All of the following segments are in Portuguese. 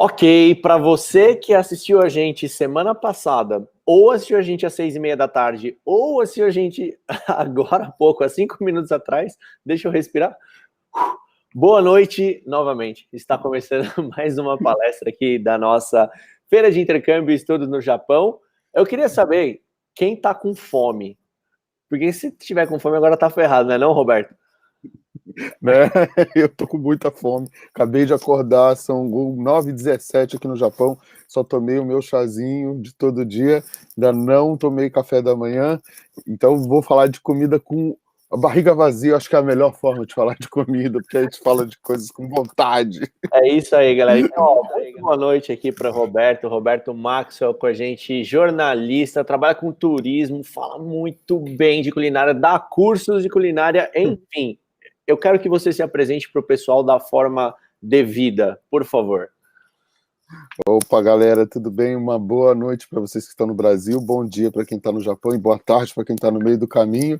Ok, para você que assistiu a gente semana passada, ou assistiu a gente às 6:30 da tarde, ou assistiu a gente agora há pouco, há 5 minutos atrás, deixa eu respirar. Boa noite novamente. Está começando mais uma palestra aqui da nossa Feira de Intercâmbio e Estudos no Japão. Eu queria saber quem está com fome. Porque se tiver com fome agora tá ferrado, né, não, Roberto? Né? Eu tô com muita fome. Acabei de acordar, são 9h17 aqui no Japão. Só tomei o meu chazinho de todo dia, ainda não tomei café da manhã. Então vou falar de comida com a barriga vazia. Acho que é a melhor forma de falar de comida, porque a gente fala de coisas com vontade. É isso aí, galera. Então, muito boa noite aqui para Roberto Maxwell com a gente, jornalista, trabalha com turismo, fala muito bem de culinária, dá cursos de culinária, enfim. Eu quero que você se apresente para o pessoal da forma devida, por favor. Opa, galera, tudo bem? Uma boa noite para vocês que estão no Brasil, bom dia para quem está no Japão e boa tarde para quem está no meio do caminho.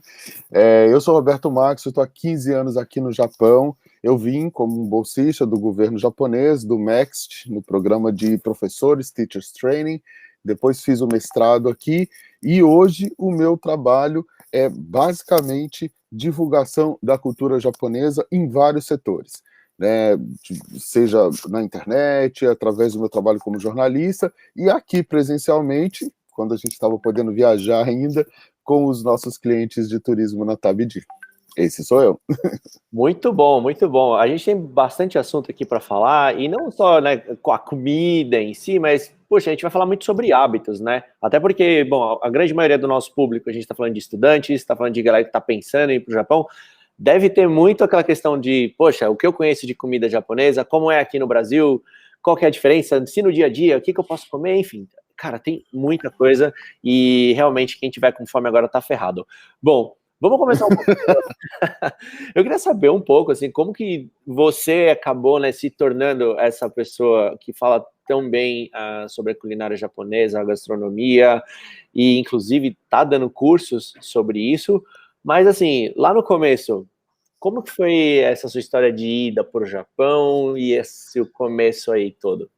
Eu sou Roberto Max, estou há 15 anos aqui no Japão. Eu vim como um bolsista do governo japonês, do MEXT, no programa de professores, Teachers Training. Depois fiz o mestrado aqui e hoje o meu trabalho é basicamente divulgação da cultura japonesa em vários setores. Né, seja na internet, através do meu trabalho como jornalista, e aqui presencialmente, quando a gente estava podendo viajar ainda, com os nossos clientes de turismo na Tabidi. Esse sou eu. Muito bom, muito bom. A gente tem bastante assunto aqui para falar, e não só, né, com a comida em si, mas, poxa, a gente vai falar muito sobre hábitos, né? Até porque, bom, a grande maioria do nosso público, a gente está falando de estudantes, está falando de galera que está pensando em ir para o Japão, deve ter muito aquela questão de, poxa, o que eu conheço de comida japonesa, como é aqui no Brasil, qual que é a diferença, se no dia a dia, o que eu posso comer, enfim. Cara, tem muita coisa e realmente quem tiver com fome agora tá ferrado. Bom, vamos começar um pouco. Eu queria saber um pouco, assim, como que você acabou, né, se tornando essa pessoa que fala tão bem sobre a culinária japonesa, a gastronomia, e inclusive tá dando cursos sobre isso. Mas, assim, lá no começo, como que foi essa sua história de ida para o Japão e esse começo aí todo?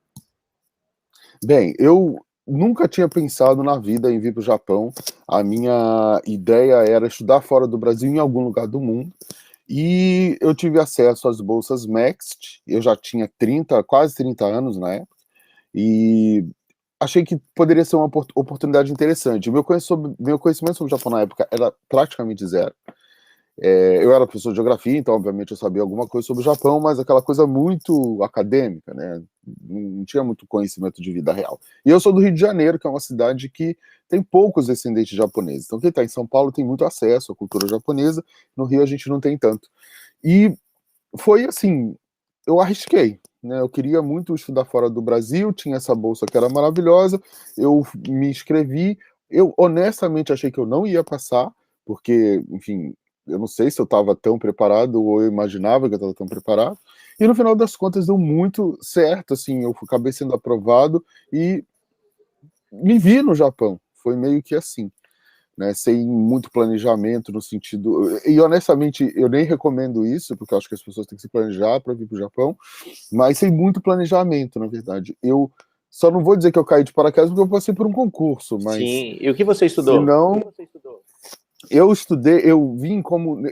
Bem, eu nunca tinha pensado na vida em vir para o Japão. A minha ideia era estudar fora do Brasil, em algum lugar do mundo. E eu tive acesso às bolsas MEXT. Eu já tinha quase 30 anos na época. E achei que poderia ser uma oportunidade interessante. Meu conhecimento sobre o Japão na época era praticamente zero. Eu era professor de geografia, então obviamente eu sabia alguma coisa sobre o Japão, mas aquela coisa muito acadêmica, né? Não tinha muito conhecimento de vida real. E eu sou do Rio de Janeiro, que é uma cidade que tem poucos descendentes japoneses. Então quem está em São Paulo tem muito acesso à cultura japonesa, no Rio a gente não tem tanto. E foi assim, eu arrisquei, né? Eu queria muito estudar fora do Brasil, tinha essa bolsa que era maravilhosa, eu me inscrevi, eu honestamente achei que eu não ia passar, porque, enfim, eu não sei se eu estava tão preparado ou eu imaginava que eu estava tão preparado, e no final das contas deu muito certo, assim, eu acabei sendo aprovado e me vi no Japão, foi meio que assim. Né, sem muito planejamento no sentido... E honestamente, eu nem recomendo isso, porque eu acho que as pessoas têm que se planejar para vir para o Japão, mas sem muito planejamento, na verdade. Eu só não vou dizer que eu caí de paraquedas porque eu passei por um concurso, mas... Sim, e o que você estudou? Se não, eu vim como...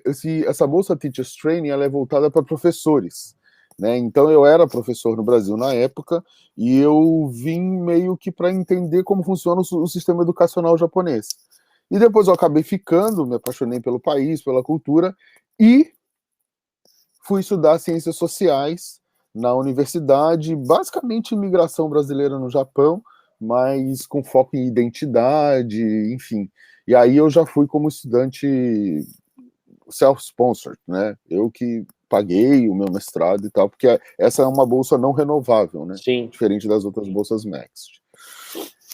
Essa Bolsa Teachers Training, ela é voltada para professores. Né? Então eu era professor no Brasil na época e eu vim meio que para entender como funciona o sistema educacional japonês. E depois eu acabei ficando, me apaixonei pelo país, pela cultura, e fui estudar ciências sociais na universidade, basicamente imigração brasileira no Japão, mas com foco em identidade, enfim. E aí eu já fui como estudante self-sponsored, né? Eu que paguei o meu mestrado e tal, porque essa é uma bolsa não renovável, né? Sim. Diferente das outras bolsas MEXT.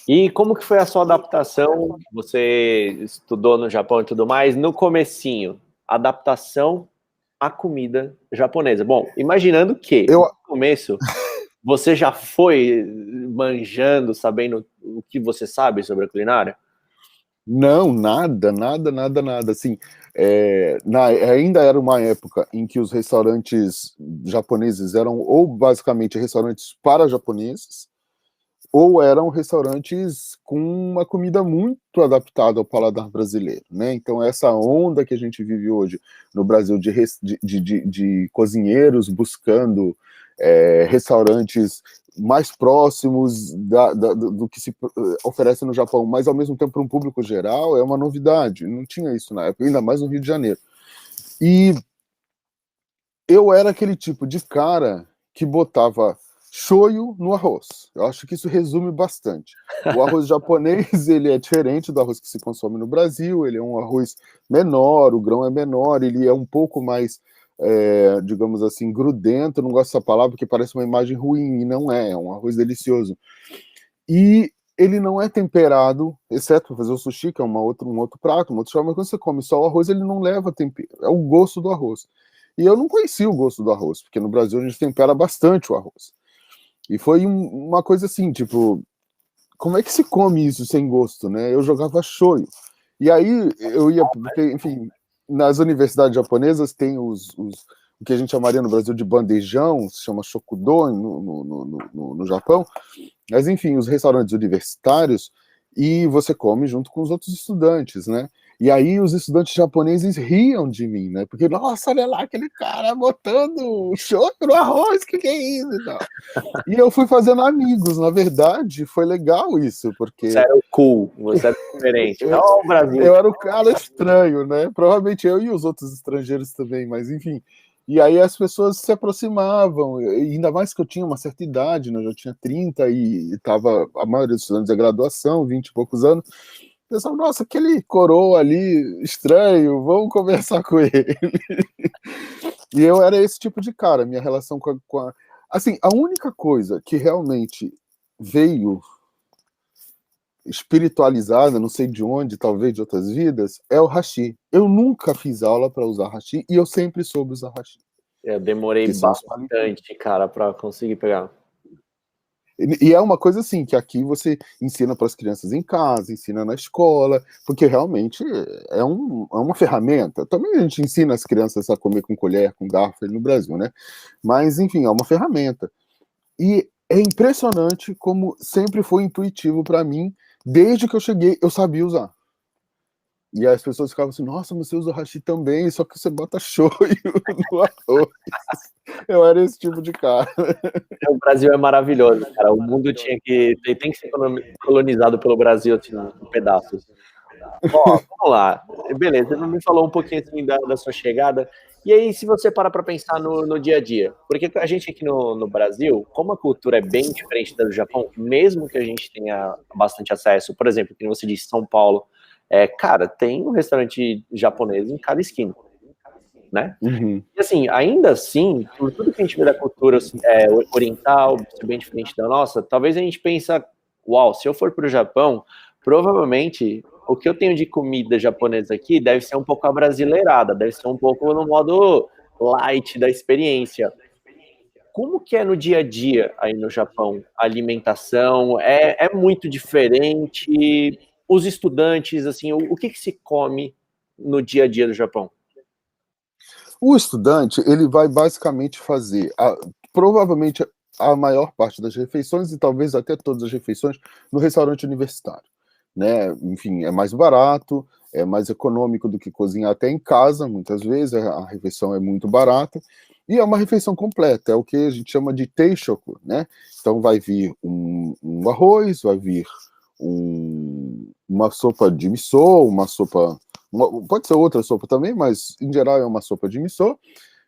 E como que foi a sua adaptação? Você estudou no Japão e tudo mais, no comecinho, adaptação à comida japonesa. Bom, imaginando que, no começo, você já foi manjando, sabendo o que você sabe sobre a culinária? Não, nada, nada, nada, nada. Assim, ainda era uma época em que os restaurantes japoneses eram ou basicamente restaurantes para japoneses, ou eram restaurantes com uma comida muito adaptada ao paladar brasileiro, né? Então, essa onda que a gente vive hoje no Brasil de cozinheiros buscando restaurantes mais próximos do que se oferece no Japão, mas ao mesmo tempo para um público geral, é uma novidade. Não tinha isso na época, ainda mais no Rio de Janeiro. E eu era aquele tipo de cara que botava shoyu no arroz. Eu acho que isso resume bastante. O arroz japonês, ele é diferente do arroz que se consome no Brasil, ele é um arroz menor, o grão é menor, ele é um pouco mais, digamos assim, grudento, eu não gosto dessa palavra porque parece uma imagem ruim, e não é um arroz delicioso. E ele não é temperado, exceto para fazer o sushi, que é um outro prato, um outro chá, mas quando você come só o arroz, ele não leva tempero, é o gosto do arroz. E eu não conhecia o gosto do arroz, porque no Brasil a gente tempera bastante o arroz. E foi uma coisa assim, tipo, como é que se come isso sem gosto, né? Eu jogava shoyu. E aí eu ia, porque, enfim, nas universidades japonesas tem o que a gente chamaria no Brasil de bandejão, se chama shokudo no Japão, mas enfim, os restaurantes universitários, e você come junto com os outros estudantes, né? E aí os estudantes japoneses riam de mim, né? Porque, nossa, olha lá aquele cara botando shoyu no arroz, que é isso e tal. E eu fui fazendo amigos, na verdade, foi legal isso, Você porque era o cool, você era diferente. eu, Não, o Brasil. eu era o cara estranho, né? Provavelmente eu e os outros estrangeiros também, mas enfim. E aí as pessoas se aproximavam, e ainda mais que eu tinha uma certa idade, né? Eu já tinha 30 e estava a maioria dos estudantes da graduação, 20 e poucos anos. Pensavam, nossa, aquele coroa ali estranho, vamos conversar com ele. E eu era esse tipo de cara, minha relação com a. Assim, a única coisa que realmente veio espiritualizada, não sei de onde, talvez de outras vidas, é o hashi. Eu nunca fiz aula para usar hashi e eu sempre soube usar hashi. Eu demorei Que são os palitinhos. bastante, cara, para conseguir pegar. E é uma coisa assim, que aqui você ensina para as crianças em casa, ensina na escola, porque realmente é uma ferramenta. Também a gente ensina as crianças a comer com colher, com garfo no Brasil, né? Mas, enfim, é uma ferramenta. E é impressionante como sempre foi intuitivo para mim, desde que eu cheguei, eu sabia usar. E as pessoas ficavam assim, nossa, mas você usa o hashi também, só que você bota shoyu no arroz. Eu era esse tipo de cara. O Brasil é maravilhoso, cara. O mundo tem que ser colonizado pelo Brasil, assim, em pedaços. Ó, vamos lá. Beleza, você me falou um pouquinho assim da sua chegada. E aí, se você parar para pensar no dia a dia, porque a gente aqui no Brasil, como a cultura é bem diferente da do Japão, mesmo que a gente tenha bastante acesso, por exemplo, que você disse, São Paulo, cara, tem um restaurante japonês em cada esquina, né? Uhum. E assim, ainda assim, por tudo que a gente vê da cultura oriental, ser bem diferente da nossa, talvez a gente pensa, uau, se eu for para o Japão, provavelmente o que eu tenho de comida japonesa aqui deve ser um pouco abrasileirada, deve ser um pouco no modo light da experiência. Como que é no dia a dia aí no Japão? A alimentação é muito diferente? Os estudantes, assim, o que se come no dia a dia do Japão? O estudante, ele vai basicamente fazer, provavelmente, a maior parte das refeições, e talvez até todas as refeições, no restaurante universitário. Né? Enfim, é mais barato, é mais econômico do que cozinhar até em casa, muitas vezes, a refeição é muito barata, e é uma refeição completa, é o que a gente chama de teishoku, né? Então vai vir um arroz, vai vir uma sopa de miso, uma sopa, pode ser outra sopa também, mas em geral é uma sopa de miso,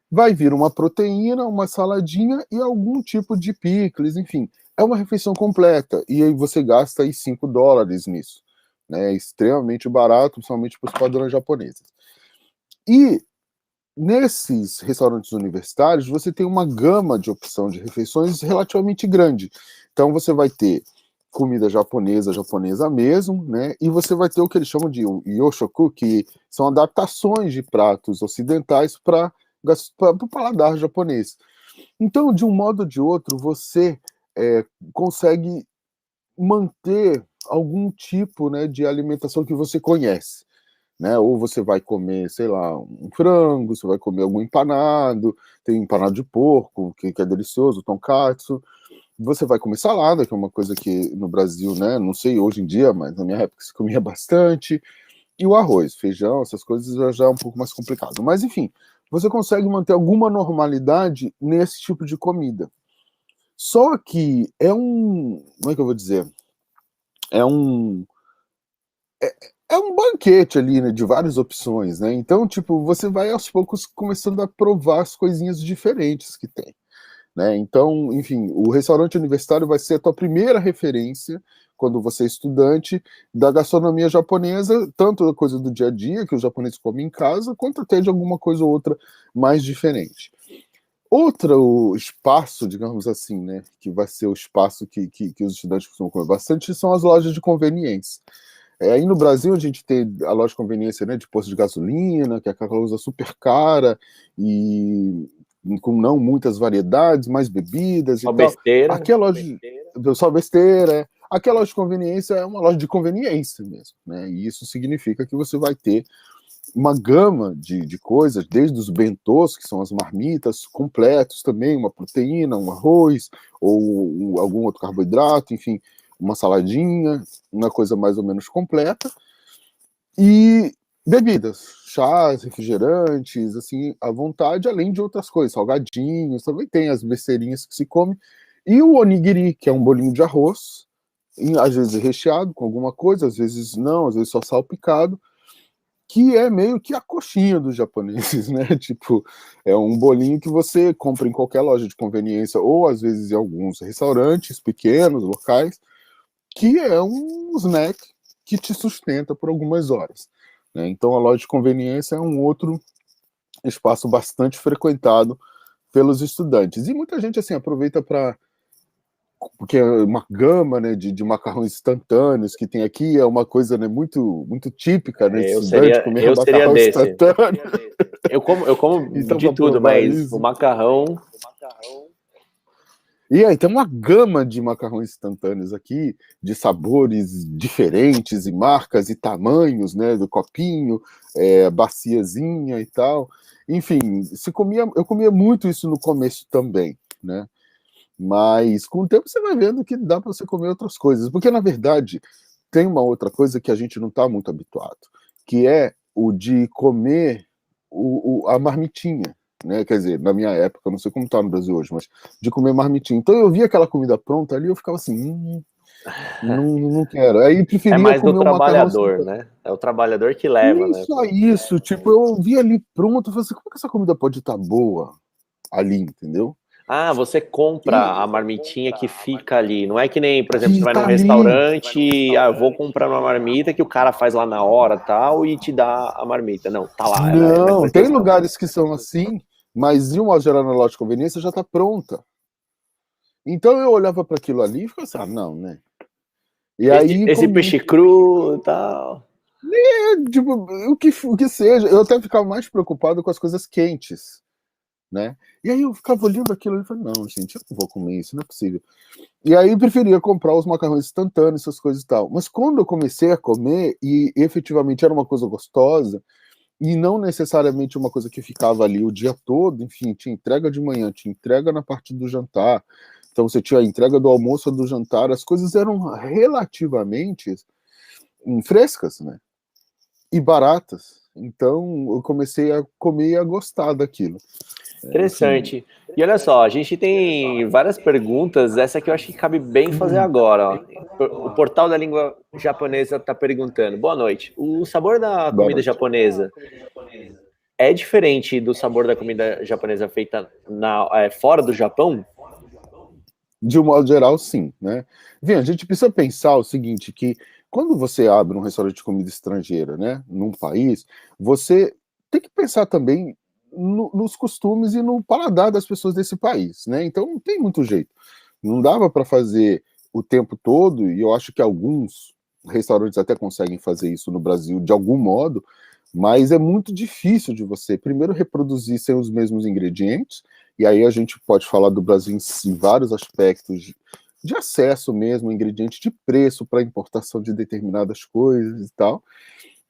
vai vir uma proteína, uma saladinha e algum tipo de picles, enfim, é uma refeição completa, e aí você gasta aí $5 nisso, né? É extremamente barato, principalmente para os padrões japoneses. E nesses restaurantes universitários, você tem uma gama de opção de refeições relativamente grande. Então você vai ter comida japonesa, japonesa mesmo, né? E você vai ter o que eles chamam de yoshoku, que são adaptações de pratos ocidentais para o paladar japonês. Então, de um modo ou de outro, você consegue manter algum tipo, né, de alimentação que você conhece, né? Ou você vai comer, sei lá, um frango, você vai comer algum empanado, tem empanado de porco, que é delicioso, tonkatsu. Você vai comer salada, que é uma coisa que no Brasil, né, não sei hoje em dia, mas na minha época se comia bastante. E o arroz, feijão, essas coisas já é um pouco mais complicado. Mas, enfim, você consegue manter alguma normalidade nesse tipo de comida. Só que é um... Como é que eu vou dizer? É um... É um banquete ali, né, de várias opções, né? Então, tipo, você vai aos poucos começando a provar as coisinhas diferentes que tem. Né? Então, enfim, o restaurante universitário vai ser a tua primeira referência quando você é estudante da gastronomia japonesa, tanto a coisa do dia a dia, que os japoneses comem em casa, quanto até de alguma coisa ou outra mais diferente. Outro espaço, digamos assim, né, que vai ser o espaço que os estudantes costumam comer bastante, são as lojas de conveniência. Aí no Brasil a gente tem a loja de conveniência, né, de posto de gasolina, que é aquela coisa super cara e com não muitas variedades, mais bebidas Só e tal. besteira. Aqui a loja só besteira, é. Aqui a loja de conveniência é uma loja de conveniência mesmo, né? E isso significa que você vai ter uma gama de coisas, desde os bentôs, que são as marmitas, completos também, uma proteína, um arroz, ou algum outro carboidrato, enfim, uma saladinha, uma coisa mais ou menos completa, e bebidas, chás, refrigerantes, assim, à vontade, além de outras coisas, salgadinhos, também tem as besteirinhas que se come, e o onigiri, que é um bolinho de arroz, às vezes recheado com alguma coisa, às vezes não, às vezes só salpicado, que é meio que a coxinha dos japoneses, né? Tipo, é um bolinho que você compra em qualquer loja de conveniência, ou às vezes em alguns restaurantes pequenos, locais, que é um snack que te sustenta por algumas horas. Né? Então a loja de conveniência é um outro espaço bastante frequentado pelos estudantes. E muita gente assim aproveita para, porque é uma gama, né, de macarrões instantâneos que tem aqui, é uma coisa, né, muito típica, né, de estudante comer eu seria macarrão desse. instantâneo. Eu como Então, de para tudo, provar mas isso. o macarrão. E aí tem uma gama de macarrões instantâneos aqui, de sabores diferentes, e marcas, e tamanhos, né, do copinho, baciazinha e tal. Enfim, eu comia muito isso no começo também, né? Mas com o tempo você vai vendo que dá para você comer outras coisas. Porque, na verdade, tem uma outra coisa que a gente não está muito habituado, que é o de comer a marmitinha. Né? Quer dizer, na minha época, eu não sei como está no Brasil hoje, mas de comer marmitinha. Então eu via aquela comida pronta ali, eu ficava assim, não quero. Aí É preferia mais do comer um macarrão trabalhador, instantâneo. né? É o trabalhador que leva, né? Isso, tipo, eu via ali pronto, eu falei assim, como que essa comida pode estar boa ali, entendeu? Ah, você compra a marmitinha que fica ali. Não é que nem, por exemplo, você Que vai num tá ali. restaurante, eu vou comprar uma marmita que o cara faz lá na hora tal e te dá a marmita. Não, tá lá, ela é Não, tem refeição. lugares que são assim, mas de uma geral na loja de conveniência já tá pronta. Então eu olhava para aquilo ali e ficava assim, não, né? E aí Esse comia. peixe cru e tal. Tipo, o que seja. Eu até ficava mais preocupado com as coisas quentes, né? E aí eu ficava olhando aquilo e falei, não, gente, eu não vou comer isso, não é possível. E aí eu preferia comprar os macarrões instantâneos, essas coisas e tal. Mas quando eu comecei a comer, e efetivamente era uma coisa gostosa, e não necessariamente uma coisa que ficava ali o dia todo, enfim, tinha entrega de manhã, tinha entrega na parte do jantar, então você tinha a entrega do almoço ou do jantar, as coisas eram relativamente frescas, né? E baratas. Então eu comecei a comer e a gostar daquilo. Enfim. Interessante. E olha só, a gente tem várias perguntas, essa que eu acho que cabe bem fazer agora. Ó. O Portal da Língua Japonesa está perguntando. Boa noite. O sabor da comida japonesa é diferente do sabor da comida japonesa feita fora do Japão? De um modo geral, sim, né? Vem, a gente precisa pensar o seguinte, que quando você abre um restaurante de comida estrangeira, né, num país, você tem que pensar também nos costumes e no paladar das pessoas desse país, né? Então não tem muito jeito. Não dava para fazer o tempo todo, e eu acho que alguns restaurantes até conseguem fazer isso no Brasil de algum modo, mas é muito difícil de você, primeiro, reproduzir sem os mesmos ingredientes, e aí a gente pode falar do Brasil em vários aspectos de acesso mesmo, ingrediente de preço para importação de determinadas coisas e tal,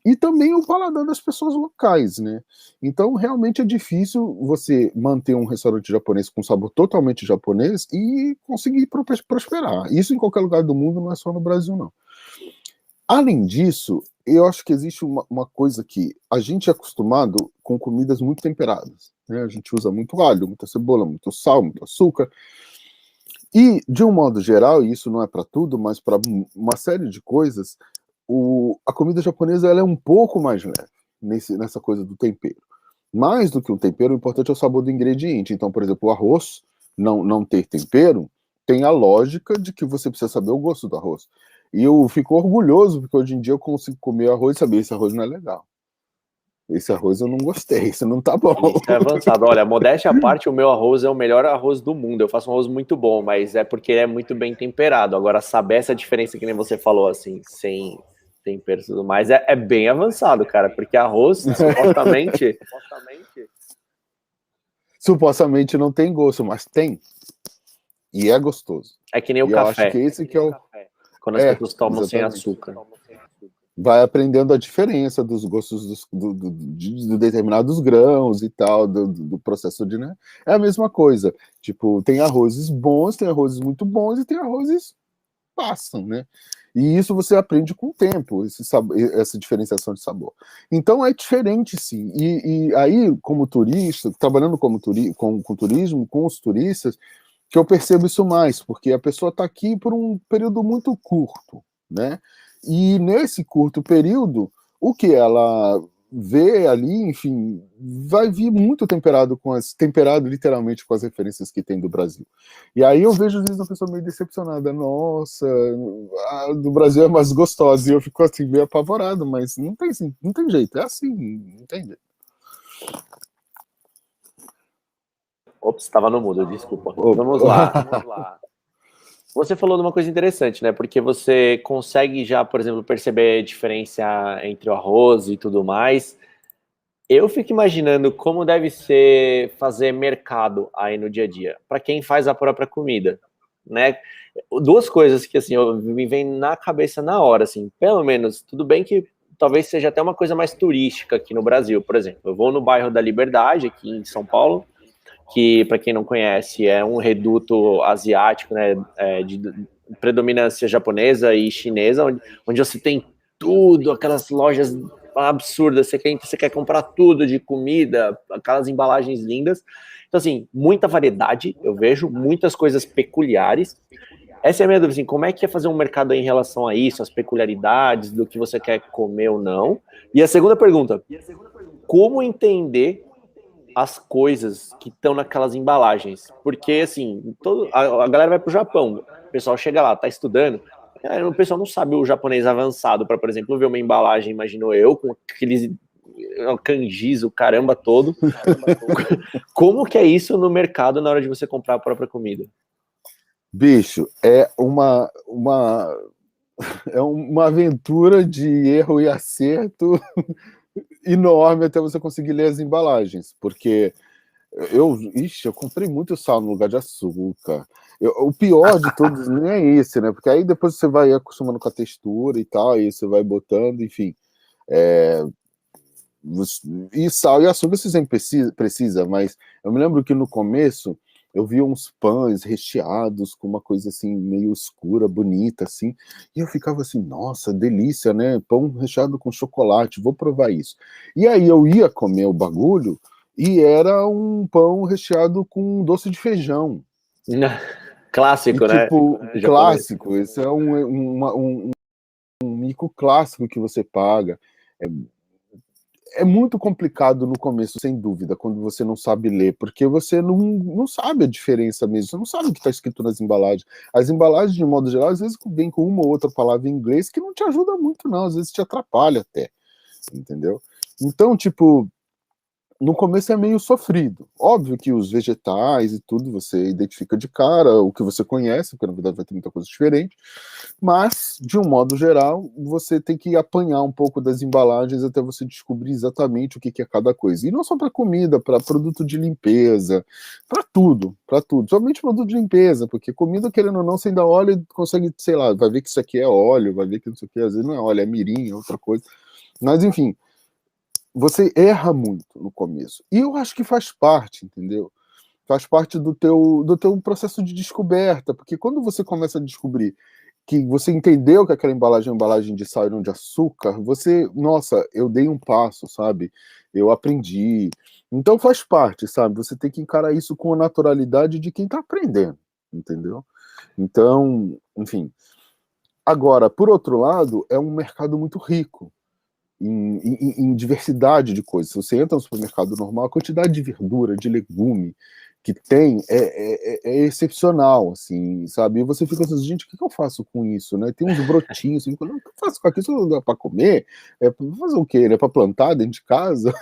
e também o paladar das pessoas locais, né? Então, realmente é difícil você manter um restaurante japonês com sabor totalmente japonês e conseguir prosperar. Isso em qualquer lugar do mundo, não é só no Brasil, não. Além disso, eu acho que existe uma coisa que a gente é acostumado com comidas muito temperadas, né? A gente usa muito alho, muita cebola, muito sal, muito açúcar. E, de um modo geral, e isso não é para tudo, mas para uma série de coisas, a comida japonesa ela é um pouco mais leve nessa coisa do tempero. Mais do que o tempero, o importante é o sabor do ingrediente. Então, por exemplo, o arroz não ter tempero tem a lógica de que você precisa saber o gosto do arroz. E eu fico orgulhoso porque hoje em dia eu consigo comer arroz e saber esse arroz não é legal. Esse arroz eu não gostei, isso não tá bom. Isso é avançado. Olha, modéstia à parte, o meu arroz é o melhor arroz do mundo. Eu faço um arroz muito bom, mas é porque ele é muito bem temperado. Agora, saber essa diferença que nem você falou, assim, sem tempero e tudo mais, é bem avançado, cara. Porque arroz, supostamente não tem gosto, mas tem. E é gostoso. É que nem o e café. Eu acho que esse que é o... Quando as pessoas tomam exatamente. sem açúcar. Vai aprendendo a diferença dos gostos de determinados grãos e tal, do processo de, né? É a mesma coisa. Tipo, tem arrozes bons, tem arrozes muito bons e tem arrozes passam, né? E isso você aprende com o tempo, essa diferenciação de sabor. Então é diferente, sim. E aí, como turista, trabalhando com turismo, com os turistas, que eu percebo isso mais, porque a pessoa está aqui por um período muito curto, né? E nesse curto período, o que ela vê ali, enfim, vai vir muito temperado literalmente com as referências que tem do Brasil. E aí eu vejo às vezes uma pessoa meio decepcionada, nossa, a do Brasil é mais gostosa, e eu fico assim meio apavorado, mas não tem jeito, é assim, não tem jeito. Ops, estava no mudo, desculpa. Vamos lá. Você falou de uma coisa interessante, né? Porque você consegue já, por exemplo, perceber a diferença entre o arroz e tudo mais. Eu fico imaginando como deve ser fazer mercado aí no dia a dia, para quem faz a própria comida, né? Duas coisas que, assim, me vem na cabeça na hora, assim, pelo menos, tudo bem que talvez seja até uma coisa mais turística aqui no Brasil, por exemplo. Eu vou no bairro da Liberdade, aqui em São Paulo, que, para quem não conhece, é um reduto asiático, né, de predominância japonesa e chinesa, onde você tem tudo, aquelas lojas absurdas, você quer comprar tudo de comida, aquelas embalagens lindas. Então, assim, muita variedade, eu vejo, muitas coisas peculiares. Essa é a minha dúvida, assim, como é que é fazer um mercado em relação a isso, as peculiaridades do que você quer comer ou não? E a segunda pergunta, como entender as coisas que estão naquelas embalagens? Porque, assim, a galera vai pro Japão, o pessoal chega lá, tá estudando, o pessoal não sabe o japonês avançado para, por exemplo, ver uma embalagem, imagino eu, com aqueles kanjis, o caramba todo. Como que é isso no mercado na hora de você comprar a própria comida? Bicho, é uma aventura de erro e acerto enorme até você conseguir ler as embalagens, porque eu comprei muito sal no lugar de açúcar. O pior de todos nem é esse, né? Porque aí depois você vai acostumando com a textura e tal, aí você vai botando, enfim. E sal e açúcar você sempre precisa, mas eu me lembro que no começo eu vi uns pães recheados com uma coisa assim meio escura, bonita assim, e eu ficava assim, nossa, delícia, né? Pão recheado com chocolate, vou provar isso. E aí eu ia comer o bagulho e era um pão recheado com doce de feijão. Clássico, e, tipo, né? Clássico. Esse é um mico clássico que você paga. É muito complicado no começo, sem dúvida, quando você não sabe ler, porque você não sabe a diferença mesmo, você não sabe o que está escrito nas embalagens. As embalagens, de modo geral, às vezes vem com uma ou outra palavra em inglês que não te ajuda muito, não, às vezes te atrapalha até, entendeu? Então, tipo, no começo é meio sofrido. Óbvio que os vegetais e tudo você identifica de cara, o que você conhece, porque na verdade vai ter muita coisa diferente, mas, de um modo geral, você tem que apanhar um pouco das embalagens até você descobrir exatamente o que é cada coisa. E não só para comida, para produto de limpeza, para tudo, para tudo. Somente produto de limpeza, porque comida, querendo ou não, você ainda olha e consegue, sei lá, vai ver que isso aqui é óleo, vai ver que isso aqui às vezes não é óleo, é mirim, é outra coisa. Mas, enfim, você erra muito no começo. E eu acho que faz parte, entendeu? Faz parte do teu processo de descoberta, porque quando você começa a descobrir que você entendeu que aquela embalagem é uma embalagem de sal e não de açúcar, você, nossa, eu dei um passo, sabe? Eu aprendi. Então faz parte, sabe? Você tem que encarar isso com a naturalidade de quem está aprendendo, entendeu? Então, enfim. Agora, por outro lado, é um mercado muito rico em diversidade de coisas. Se você entra no supermercado normal, a quantidade de verdura, de legume que tem é excepcional, assim, sabe? E você fica assim, gente, o que eu faço com isso, né? Tem uns brotinhos, assim, o que eu faço com aquilo? Isso é para comer? É para fazer o quê? É para plantar dentro de casa?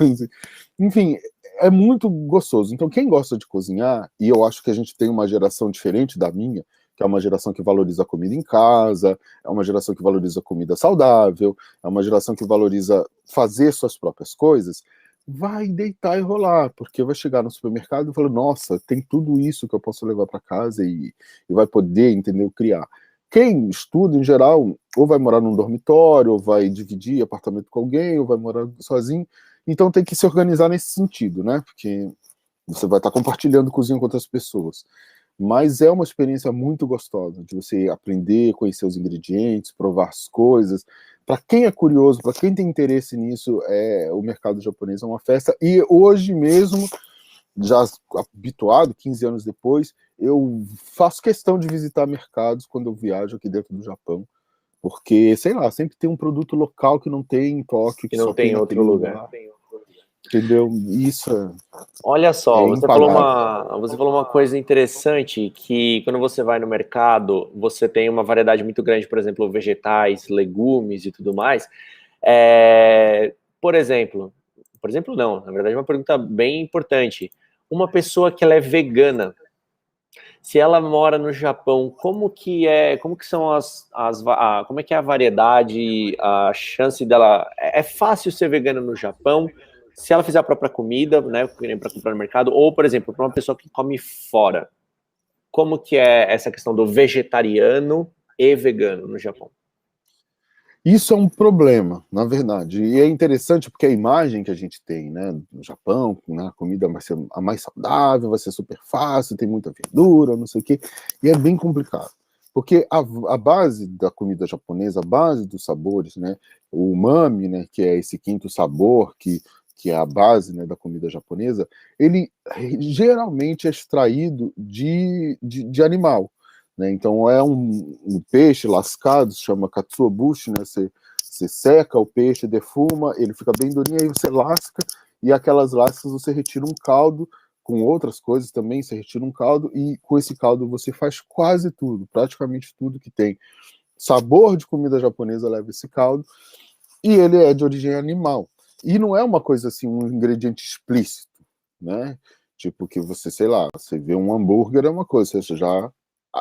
Enfim, é muito gostoso. Então, quem gosta de cozinhar, e eu acho que a gente tem uma geração diferente da minha, que é uma geração que valoriza a comida em casa, é uma geração que valoriza a comida saudável, é uma geração que valoriza fazer suas próprias coisas, vai deitar e rolar, porque vai chegar no supermercado e falar, nossa, tem tudo isso que eu posso levar para casa e vai poder, entendeu, criar. Quem estuda, em geral, ou vai morar num dormitório, ou vai dividir apartamento com alguém, ou vai morar sozinho, então tem que se organizar nesse sentido, né, porque você vai estar compartilhando cozinha com outras pessoas. Mas é uma experiência muito gostosa de você aprender, conhecer os ingredientes, provar as coisas. Para quem é curioso, para quem tem interesse nisso, o mercado japonês é uma festa. E hoje mesmo, já habituado, 15 anos depois, eu faço questão de visitar mercados quando eu viajo aqui dentro do Japão. Porque, sei lá, sempre tem um produto local que não tem em Tóquio, que Que não só tem tem em outro naquele lugar. lugar. Entendeu? Isso Olha só, é impagável. você falou uma coisa interessante, que quando você vai no mercado, você tem uma variedade muito grande, por exemplo, vegetais, legumes e tudo mais. Por exemplo, não, na verdade é uma pergunta bem importante. Uma pessoa que ela é vegana, se ela mora no Japão, como que são como é que é a variedade, a chance dela, é fácil ser vegana no Japão, se ela fizer a própria comida, né, para comprar no mercado, ou, por exemplo, para uma pessoa que come fora, como que é essa questão do vegetariano e vegano no Japão? Isso é um problema, na verdade. E é interessante porque a imagem que a gente tem, né, no Japão, né, a comida vai ser a mais saudável, vai ser super fácil, tem muita verdura, não sei o quê, e é bem complicado. Porque a base da comida japonesa, a base dos sabores, né, o umami, né, que é esse quinto sabor que é a base, né, da comida japonesa, ele geralmente é extraído de animal. Né? Então é um peixe lascado, se chama katsuobushi, né? Você seca o peixe, defuma, ele fica bem durinho, aí você lasca, e aquelas lascas você retira um caldo, com outras coisas também, você retira um caldo, e com esse caldo você faz quase tudo, praticamente tudo que tem sabor de comida japonesa leva esse caldo, e ele é de origem animal. E não é uma coisa assim, um ingrediente explícito, né? Tipo que você, sei lá, você vê um hambúrguer é uma coisa, você já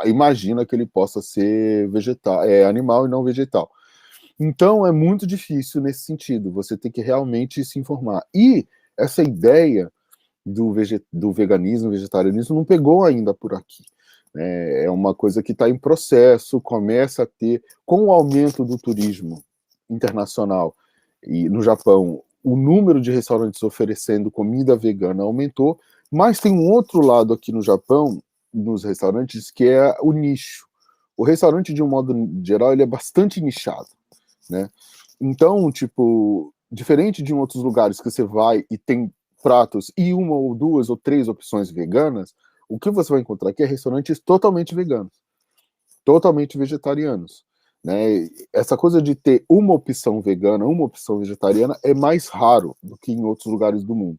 imagina que ele possa ser vegetal, animal e não vegetal. Então é muito difícil nesse sentido, você tem que realmente se informar. E essa ideia do veganismo, vegetarianismo não pegou ainda por aqui. É uma coisa que está em processo, começa a ter, com o aumento do turismo internacional e no Japão, o número de restaurantes oferecendo comida vegana aumentou, mas tem um outro lado aqui no Japão, nos restaurantes, que é o nicho. O restaurante, de um modo geral, ele é bastante nichado, né? Então, tipo, diferente de em outros lugares que você vai e tem pratos e uma ou duas ou três opções veganas, o que você vai encontrar aqui é restaurantes totalmente veganos, totalmente vegetarianos. Né? Essa coisa de ter uma opção vegana, uma opção vegetariana é mais raro do que em outros lugares do mundo.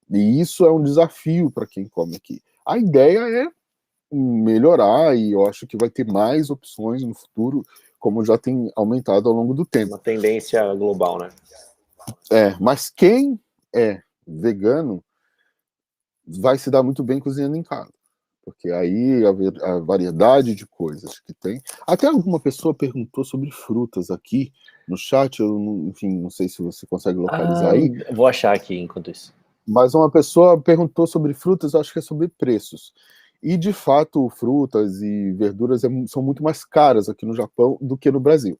E isso é um desafio para quem come aqui. A ideia é melhorar e eu acho que vai ter mais opções no futuro, como já tem aumentado ao longo do tempo. Uma tendência global, né? Mas quem é vegano vai se dar muito bem cozinhando em casa, porque aí a variedade de coisas que tem. Até alguma pessoa perguntou sobre frutas aqui no chat, enfim, não sei se você consegue localizar aí. Vou achar aqui enquanto isso. Mas uma pessoa perguntou sobre frutas, acho que é sobre preços. E, de fato, frutas e verduras são muito mais caras aqui no Japão do que no Brasil.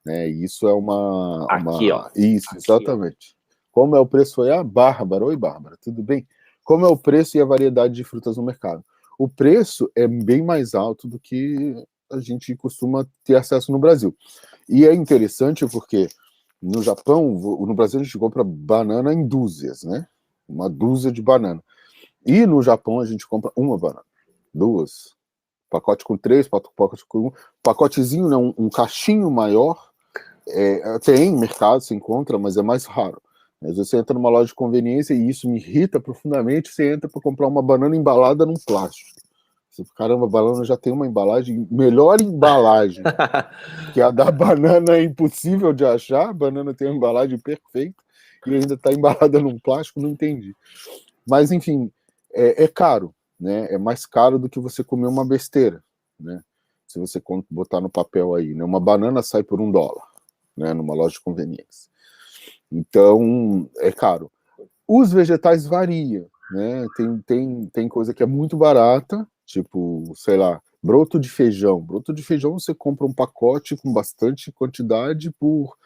Né? E isso é Aqui, ó. Isso, exatamente. Como é o preço? Oi, Bárbara. Oi, Bárbara, tudo bem? Como é o preço e a variedade de frutas no mercado? O preço é bem mais alto do que a gente costuma ter acesso no Brasil. E é interessante porque no Japão, no Brasil a gente compra banana em dúzias, né? Uma dúzia de banana. E no Japão a gente compra uma banana, duas, pacote com 3, pacote com 1, pacotezinho, não, um cachinho maior, tem mercado, se encontra, mas é mais raro. Às vezes você entra numa loja de conveniência e isso me irrita profundamente, você entra para comprar uma banana embalada num plástico. Você, caramba, a banana já tem uma embalagem, melhor embalagem que a da banana é impossível de achar, a banana tem uma embalagem perfeita e ainda está embalada num plástico, não entendi. Mas, enfim, é caro, né? É mais caro do que você comer uma besteira, né? Se você botar no papel aí, né? Uma banana sai por $1, né? Numa loja de conveniência. Então, é caro. Os vegetais variam, né? Tem coisa que é muito barata, tipo, sei lá, broto de feijão. Broto de feijão você compra um pacote com bastante quantidade por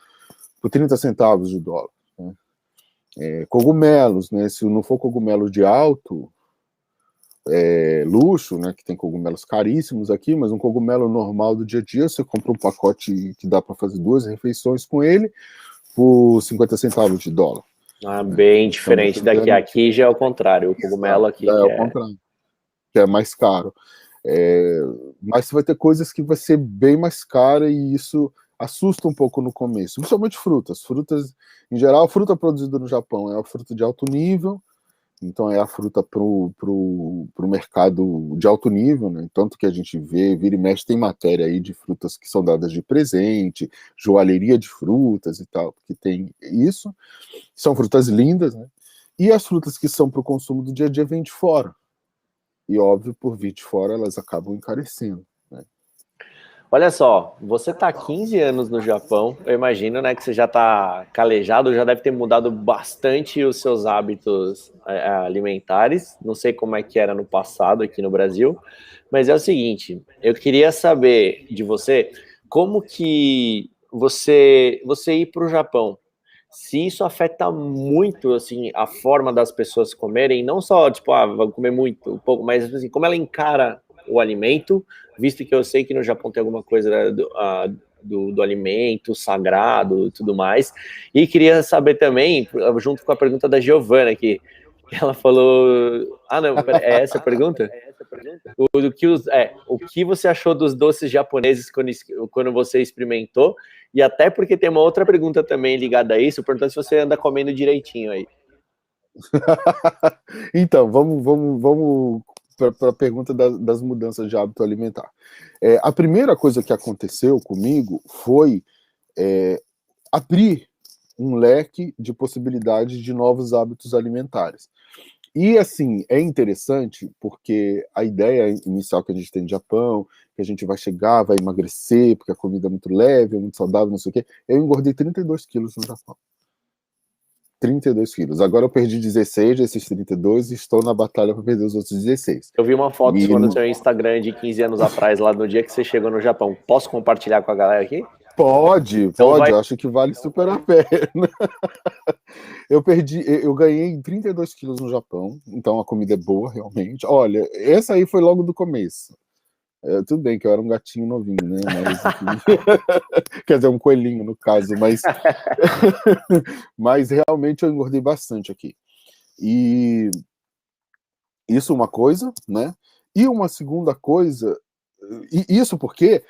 30 centavos de dólar. Né? Cogumelos, né? Se não for cogumelo de alto luxo, né? Que tem cogumelos caríssimos aqui, mas um cogumelo normal do dia a dia, você compra um pacote que dá para fazer 2 refeições com ele por 50 centavos de dólar. Bem diferente daqui. Aqui já é o contrário. O cogumelo aqui é o contrário, que é mais caro. Mas você vai ter coisas que vai ser bem mais cara e isso assusta um pouco no começo, principalmente frutas. Frutas, em geral, a fruta produzida no Japão é a fruta de alto nível, então é a fruta pro mercado de alto nível, né? Tanto que a gente vira e mexe, tem matéria aí de frutas que são dadas de presente, joalheria de frutas e tal, que tem isso. São frutas lindas, né? E as frutas que são para o consumo do dia a dia vêm de fora. E, óbvio, por vir de fora, elas acabam encarecendo. Né? Olha só, você está há 15 anos no Japão, eu imagino, né, que você já está calejado, já deve ter mudado bastante os seus hábitos alimentares, não sei como é que era no passado aqui no Brasil, mas é o seguinte, eu queria saber de você, como que você ir para o Japão, se isso afeta muito, assim, a forma das pessoas comerem, não só, tipo, vou comer muito, um pouco, mas, assim, como ela encara o alimento, visto que eu sei que no Japão tem alguma coisa do alimento sagrado e tudo mais, e queria saber também, junto com a pergunta da Giovana aqui, que ela falou, não, é essa a pergunta? O que você achou dos doces japoneses quando você experimentou, e até porque tem uma outra pergunta também ligada a isso, perguntando se você anda comendo direitinho aí. Então, vamos para a pergunta das mudanças de hábito alimentar. A primeira coisa que aconteceu comigo foi abrir um leque de possibilidades de novos hábitos alimentares. E, assim, é interessante porque a ideia inicial que a gente tem no Japão, que a gente vai chegar, vai emagrecer, porque a comida é muito leve, é muito saudável, não sei o quê. Eu engordei 32 quilos no Japão. 32 quilos. Agora eu perdi 16 desses 32 e estou na batalha para perder os outros 16. Eu vi uma foto sua no seu Instagram de 15 anos atrás, lá no dia que você chegou no Japão. Posso compartilhar com a galera aqui? Pode, então eu acho que vale super a pena. Eu ganhei 32 quilos no Japão, então a comida é boa, realmente. Olha, essa aí foi logo do começo. Tudo bem que eu era um gatinho novinho, né? Mas, quer dizer, um coelhinho no caso, mas realmente eu engordei bastante aqui. E isso é uma coisa, né? E uma segunda coisa, isso porque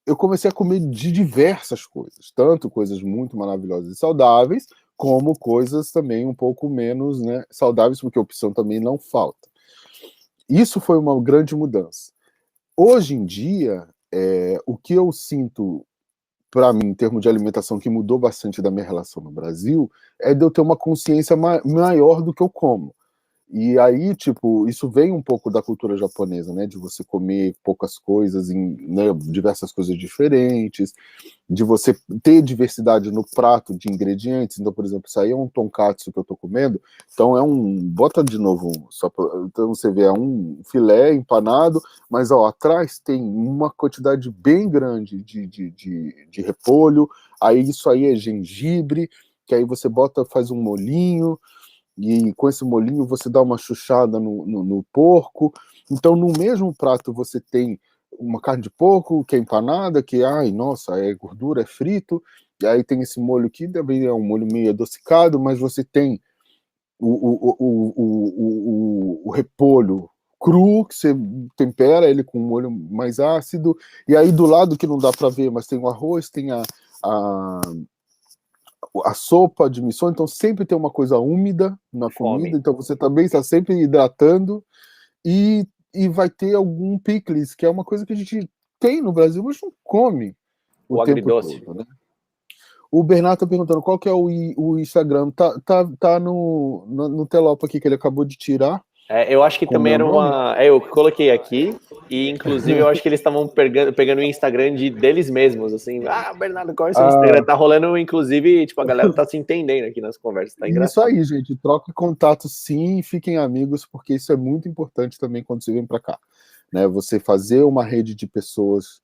eu comecei a comer de diversas coisas, tanto coisas muito maravilhosas e saudáveis, como coisas também um pouco menos, né, saudáveis, porque opção também não falta. Isso foi uma grande mudança. Hoje em dia, o que eu sinto para mim, em termos de alimentação, que mudou bastante da minha relação no Brasil, é de eu ter uma consciência maior do que eu como. E aí, tipo, isso vem um pouco da cultura japonesa, né? De você comer poucas coisas, né, diversas coisas diferentes, de você ter diversidade no prato de ingredientes. Então, por exemplo, isso aí é um tonkatsu que eu tô comendo, então bota de novo, então você vê, é um filé empanado, mas ó, atrás tem uma quantidade bem grande de repolho, aí isso aí é gengibre, que aí você faz um molhinho, e com esse molhinho você dá uma chuchada no porco. Então, no mesmo prato você tem uma carne de porco, que é empanada, que, ai, nossa, é gordura, é frito, e aí tem esse molho que também é um molho meio adocicado, mas você tem o repolho cru, que você tempera ele com um molho mais ácido, e aí do lado que não dá para ver, mas tem o arroz, tem a sopa de missô, então sempre tem uma coisa úmida na comida, então você também está sempre hidratando, e vai ter algum picles, que é uma coisa que a gente tem no Brasil, mas não come o tempo agridoce. todo, né? O Bernardo tá perguntando qual que é o Instagram. Tá no telopa aqui que ele acabou de tirar. Eu acho que também era uma... eu coloquei aqui, e inclusive eu acho que eles estavam pegando o Instagram deles mesmos, assim, Bernardo, qual é o seu Instagram? Tá rolando, inclusive, tipo, a galera tá se entendendo aqui nas conversas, tá engraçado. Isso aí, gente, troque contato sim, fiquem amigos, porque isso é muito importante também quando você vem para cá, né? Você fazer uma rede de pessoas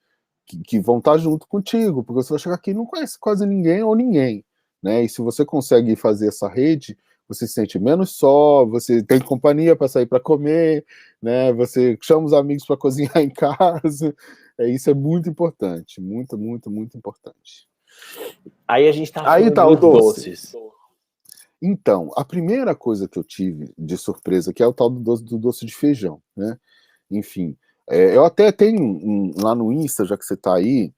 que vão estar junto contigo, porque você vai chegar aqui e não conhece quase ninguém ou ninguém, né? E se você consegue fazer essa rede, você se sente menos só, você tem companhia para sair para comer, né? Você chama os amigos para cozinhar em casa. Isso é muito importante, muito, muito, muito importante. Aí a gente tá falando dos doces. Então, a primeira coisa que eu tive de surpresa, que é o tal do doce de feijão, né? Enfim, eu até tenho lá no Insta, já que você tá aí,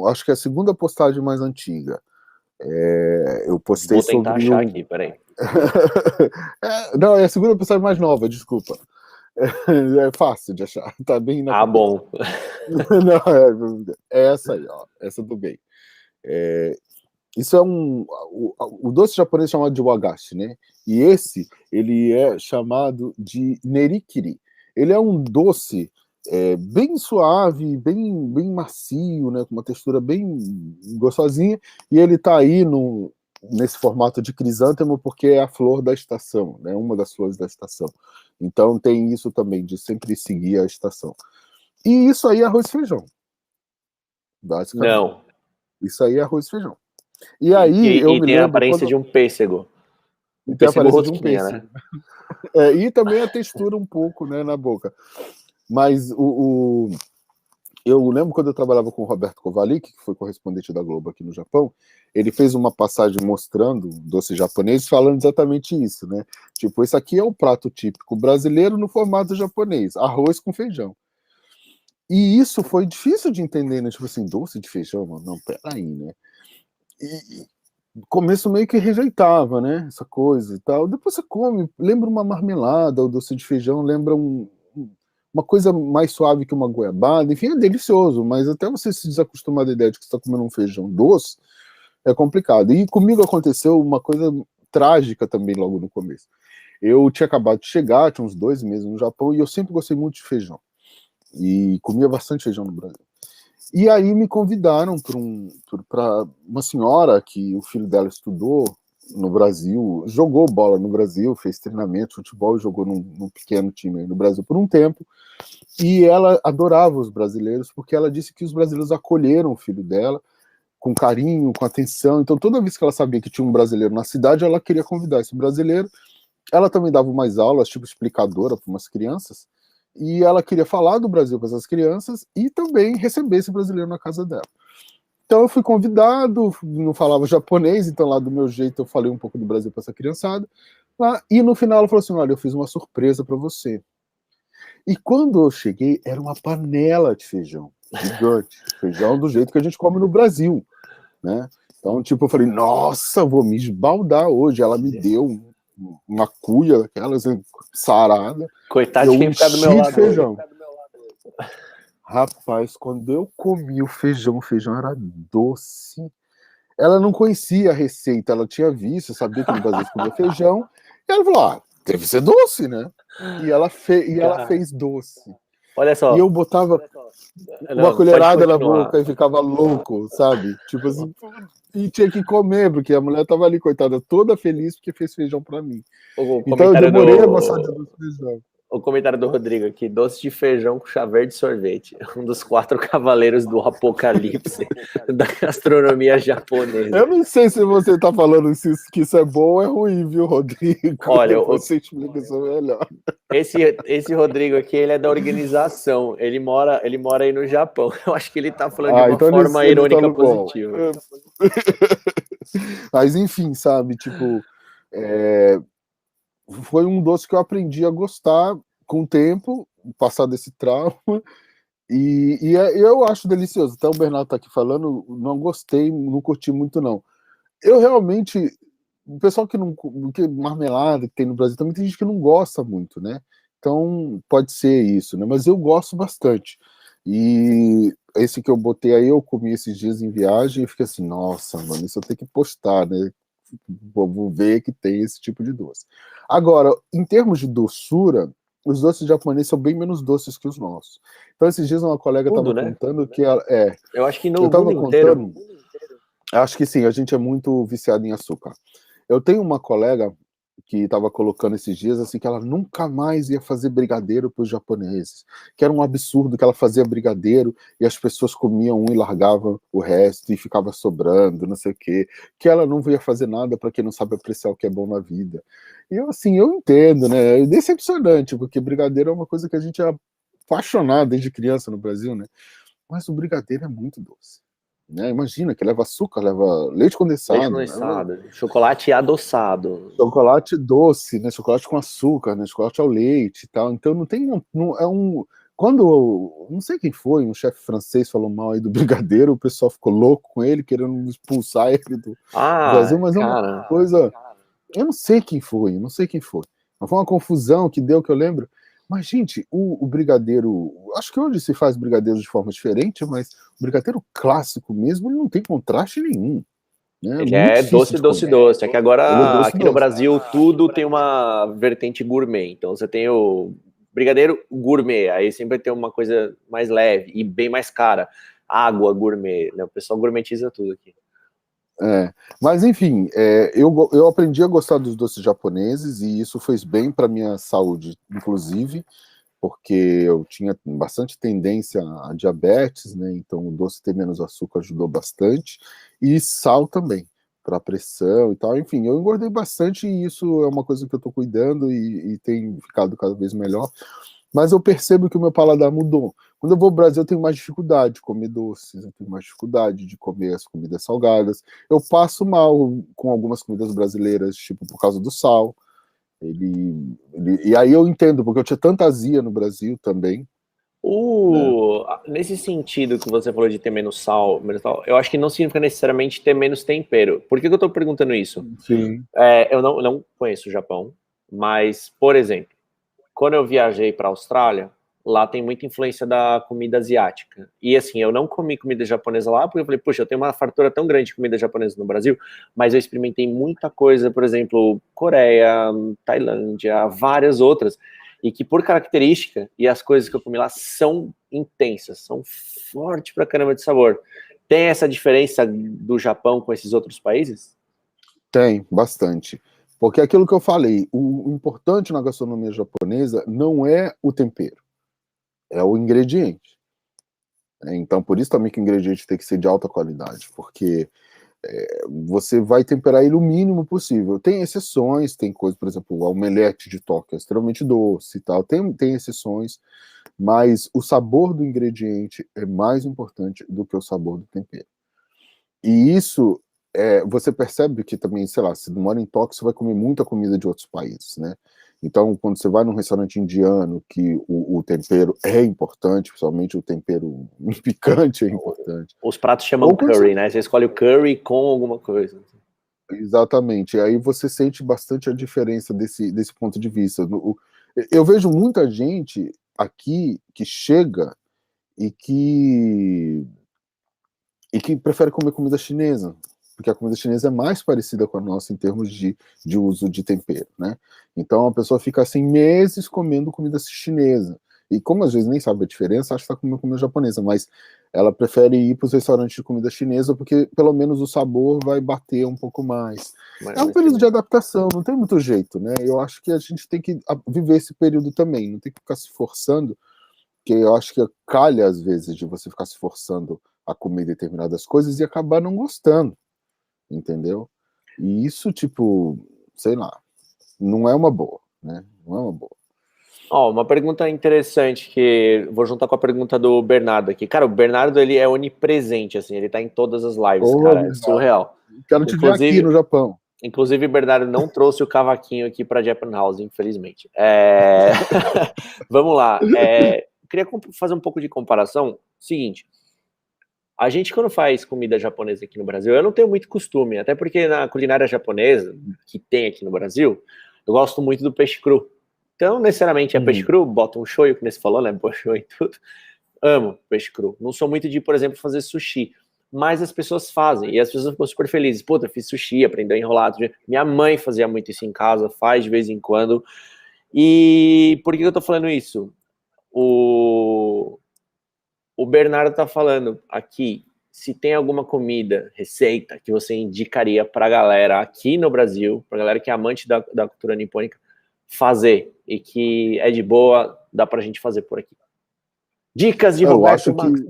acho que é a segunda postagem mais antiga. Eu postei sobre... Vou tentar achar aqui, peraí. Não, é a segunda postagem mais nova, desculpa. É fácil de achar, tá bem na bom. Não, é essa aí, ó, essa do bem. Isso é o doce japonês é chamado de wagashi, né? E ele é chamado de nerikiri. Ele é um doce bem suave, bem macio, né? Com uma textura bem gostosinha, e ele tá aí nesse formato de crisântemo porque é a flor da estação, né? Uma das flores da estação. Então tem isso também, de sempre seguir a estação. E isso aí é arroz e feijão. Basicamente. Não. Isso aí é arroz e feijão. E aí eu me tem lembro a aparência de um pêssego. E tem a aparência de um pêssego. Né? E também a textura um pouco, né, na boca. Mas eu lembro quando eu trabalhava com o Roberto Kovalik, que foi correspondente da Globo aqui no Japão, ele fez uma passagem mostrando doce japonês, falando exatamente isso, né? Tipo, esse aqui é o prato típico brasileiro no formato japonês, arroz com feijão. E isso foi difícil de entender, né? Tipo assim, doce de feijão? Não, peraí, né? E começo meio que rejeitava, né? Essa coisa e tal. Depois você come, lembra uma marmelada, o doce de feijão lembra uma coisa mais suave que uma goiabada, enfim, é delicioso, mas até você se desacostumar da ideia de que você está comendo um feijão doce, é complicado. E comigo aconteceu uma coisa trágica também logo no começo. Eu tinha acabado de chegar, tinha uns 2 meses no Japão, e eu sempre gostei muito de feijão. E comia bastante feijão no Brasil. E aí me convidaram para uma senhora que o filho dela estudou no Brasil, jogou bola no Brasil, fez treinamento, futebol, e jogou num pequeno time aí no Brasil por um tempo. E ela adorava os brasileiros, porque ela disse que os brasileiros acolheram o filho dela com carinho, com atenção. Então, toda vez que ela sabia que tinha um brasileiro na cidade, ela queria convidar esse brasileiro. Ela também dava umas aulas, tipo explicadora para umas crianças, e ela queria falar do Brasil com essas crianças e também receber esse brasileiro na casa dela. Então eu fui convidado, não falava japonês, então lá do meu jeito eu falei um pouco do Brasil para essa criançada. E no final ela falou assim: olha, eu fiz uma surpresa para você. E quando eu cheguei, era uma panela de feijão gigante, feijão do jeito que a gente come no Brasil, né? Então, tipo, eu falei, nossa, vou me esbaldar hoje. Ela me deu uma cuia daquelas sarada. Coitado de quem ficar do meu lado. Feijão. Rapaz, quando eu comi o feijão era doce. Ela não conhecia a receita, ela tinha visto, sabia que no Brasil se comia feijão, e ela falou, deve ser doce, né? E ela Cara, fez doce. olha E só. eu botava uma Não, pode colherada na continuar. boca e ficava louco, sabe? Tipo assim, e tinha que comer, porque a mulher tava ali, coitada, toda feliz porque fez feijão para mim. O Então eu comentário demorei a gostar de do, doce de feijão. o comentário do Rodrigo aqui, doce de feijão com chá verde e sorvete. Um dos 4 cavaleiros do apocalipse da gastronomia japonesa. Eu não sei se você tá falando que isso é bom ou é ruim, viu, Rodrigo? Olha, Depois você explica isso melhor. esse Rodrigo aqui, ele é da organização. Ele mora aí no Japão. Eu acho que ele tá falando de uma Então forma ele tá irônica no bom. positiva. Mas enfim, sabe, tipo, é, foi um doce que eu aprendi a gostar com o tempo, passar desse trauma, eu acho delicioso. Até o Bernardo tá aqui falando, não gostei, não curti muito, não. Eu realmente, o pessoal que não, que marmelada que tem no Brasil, também tem gente que não gosta muito, né? Então, pode ser isso, né? Mas eu gosto bastante. E esse que eu botei aí, eu comi esses dias em viagem e fiquei assim, nossa, mano, isso eu tenho que postar, né? Vou ver que tem esse tipo de doce. Agora, em termos de doçura, os doces japoneses são bem menos doces que os nossos. Então, esses dias uma colega Tudo, estava né? contando que Eu acho que eu no mundo estava inteiro. contando, acho que sim, a gente é muito viciado em açúcar. Eu tenho uma colega que estava colocando esses dias assim que ela nunca mais ia fazer brigadeiro para os japoneses, que era um absurdo que ela fazia brigadeiro e as pessoas comiam um e largavam o resto e ficava sobrando, não sei o quê, que ela não ia fazer nada para quem não sabe apreciar o que é bom na vida. E eu assim, eu entendo, né? É decepcionante, porque brigadeiro é uma coisa que a gente é apaixonado desde criança no Brasil, né? Mas o brigadeiro é muito doce. Né? Imagina que leva açúcar, leva leite Leite condensado, leva condensado, chocolate adoçado. chocolate doce, né? Chocolate com açúcar, né? Chocolate ao leite e tal. Então não tem não é um quando não sei quem foi, um chefe francês falou mal aí do brigadeiro, o pessoal ficou louco com ele, querendo expulsar ele do Brasil, mas é uma Cara, coisa, eu não sei quem foi, não sei quem foi. Mas foi uma confusão que deu que eu lembro. Mas, gente, o brigadeiro. Acho que hoje se faz brigadeiro de forma diferente, mas o brigadeiro clássico mesmo, ele não tem contraste nenhum. Né? É ele muito é difícil doce, de doce, comer. doce. É que Ele é agora, doce, aqui no doce. Brasil, tudo tem uma vertente gourmet. Então, você tem o brigadeiro gourmet, aí sempre tem uma coisa mais leve e bem mais cara. Água gourmet, né? O pessoal gourmetiza tudo aqui. Mas enfim, eu aprendi a gostar dos doces japoneses e isso fez bem para minha saúde, inclusive, porque eu tinha bastante tendência a diabetes, né? Então o doce ter menos açúcar ajudou bastante e sal também para pressão e tal. Enfim, eu engordei bastante e isso é uma coisa que eu estou cuidando e tem ficado cada vez melhor. Mas eu percebo que o meu paladar mudou. Quando eu vou ao Brasil, eu tenho mais dificuldade de comer doces, eu tenho mais dificuldade de comer as comidas salgadas. Eu passo mal com algumas comidas brasileiras, tipo, por causa do sal. E aí eu entendo, porque eu tinha tanta azia no Brasil também, né? Nesse sentido que você falou de ter menos sal, eu acho que não significa necessariamente ter menos tempero. Por que que eu estou perguntando isso? Sim. Eu não conheço o Japão, mas, por exemplo, quando eu viajei para a Austrália, lá tem muita influência da comida asiática. E assim, eu não comi comida japonesa lá, porque eu falei, puxa, eu tenho uma fartura tão grande de comida japonesa no Brasil, mas eu experimentei muita coisa, por exemplo, Coreia, Tailândia, várias outras, e que por característica, e as coisas que eu comi lá são intensas, são fortes pra caramba de sabor. Tem essa diferença do Japão com esses outros países? Tem, bastante. Porque é aquilo que eu falei, o importante na gastronomia japonesa não é o tempero, é o ingrediente. Então, por isso também que o ingrediente tem que ser de alta qualidade, porque você vai temperar ele o mínimo possível. Tem exceções, tem coisa, por exemplo, o omelete de Tóquio é extremamente doce e tal, tem exceções, mas o sabor do ingrediente é mais importante do que o sabor do tempero. E isso, você percebe que também, sei lá, se mora em Tóquio, você vai comer muita comida de outros países, né? Então, quando você vai num restaurante indiano, que o tempero é importante, principalmente o tempero picante é importante. Os pratos chamam Ou quando você curry, né? Você escolhe o curry com alguma coisa. Exatamente. E aí você sente bastante a diferença desse ponto de vista. Eu vejo muita gente aqui que chega e que prefere comer comida chinesa, porque a comida chinesa é mais parecida com a nossa em termos de uso de tempero, né? Então a pessoa fica assim meses comendo comida chinesa. E como às vezes nem sabe a diferença, acha que está comendo comida japonesa, mas ela prefere ir para os restaurantes de comida chinesa porque pelo menos o sabor vai bater um pouco mais. É um período de adaptação, não tem muito jeito, né? Eu acho que a gente tem que viver esse período também, não tem que ficar se forçando, porque eu acho que calha às vezes de você ficar se forçando a comer determinadas coisas e acabar não gostando, entendeu? E isso, tipo, sei lá, não é uma boa, né? Não é uma boa. Ó, uma pergunta interessante que vou juntar com a pergunta do Bernardo aqui. Cara, o Bernardo, ele é onipresente, assim, ele tá em todas as lives, Ô, cara, é Bernardo, surreal. quero te ver aqui no Japão. Inclusive, o Bernardo não trouxe o cavaquinho aqui para Japan House, infelizmente. Vamos lá. Queria fazer um pouco de comparação. Seguinte, a gente quando faz comida japonesa aqui no Brasil, eu não tenho muito costume, até porque na culinária japonesa, que tem aqui no Brasil, eu gosto muito do peixe cru. Então, necessariamente é peixe cru, bota um shoyu, que nem você falou, né? Põe shoyu e tudo. Amo peixe cru. Não sou muito de, por exemplo, fazer sushi. Mas as pessoas fazem, e as pessoas ficam super felizes. Puta, fiz sushi, aprendeu a enrolar. Minha mãe fazia muito isso em casa, faz de vez em quando. E por que eu tô falando isso? O Bernardo tá falando aqui, se tem alguma comida, receita, que você indicaria pra galera aqui no Brasil, pra galera que é amante da cultura nipônica, fazer, e que é de boa, dá pra gente fazer por aqui. Dicas de Roberto Max.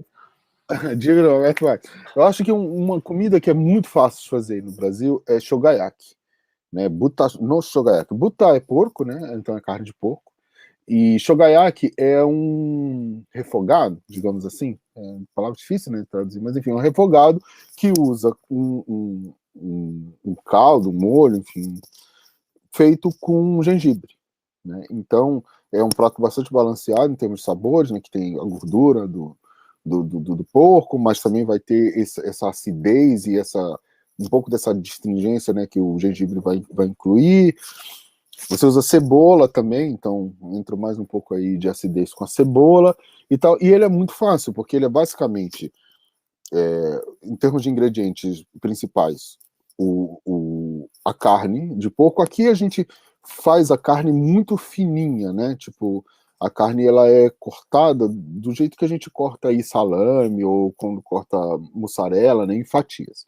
Diga, Roberto Max. Eu acho que uma comida que é muito fácil de fazer no Brasil é shogayaki, né? Buta no shogayaki. Buta é porco, né? Então é carne de porco. E shogayaki é um refogado, digamos assim. É uma palavra difícil, né, de traduzir, mas enfim, é um refogado que usa um caldo, um molho, enfim, feito com gengibre, né? Então é um prato bastante balanceado em termos de sabores, né? Que tem a gordura do porco, mas também vai ter essa acidez e um pouco dessa astringência, né, que o gengibre vai incluir. Você usa cebola também, então entra mais um pouco aí de acidez com a cebola e tal. E ele é muito fácil, porque ele é basicamente, em termos de ingredientes principais, a carne de porco. Aqui a gente faz a carne muito fininha, né? Tipo, a carne ela é cortada do jeito que a gente corta aí salame ou quando corta mussarela, né, em fatias.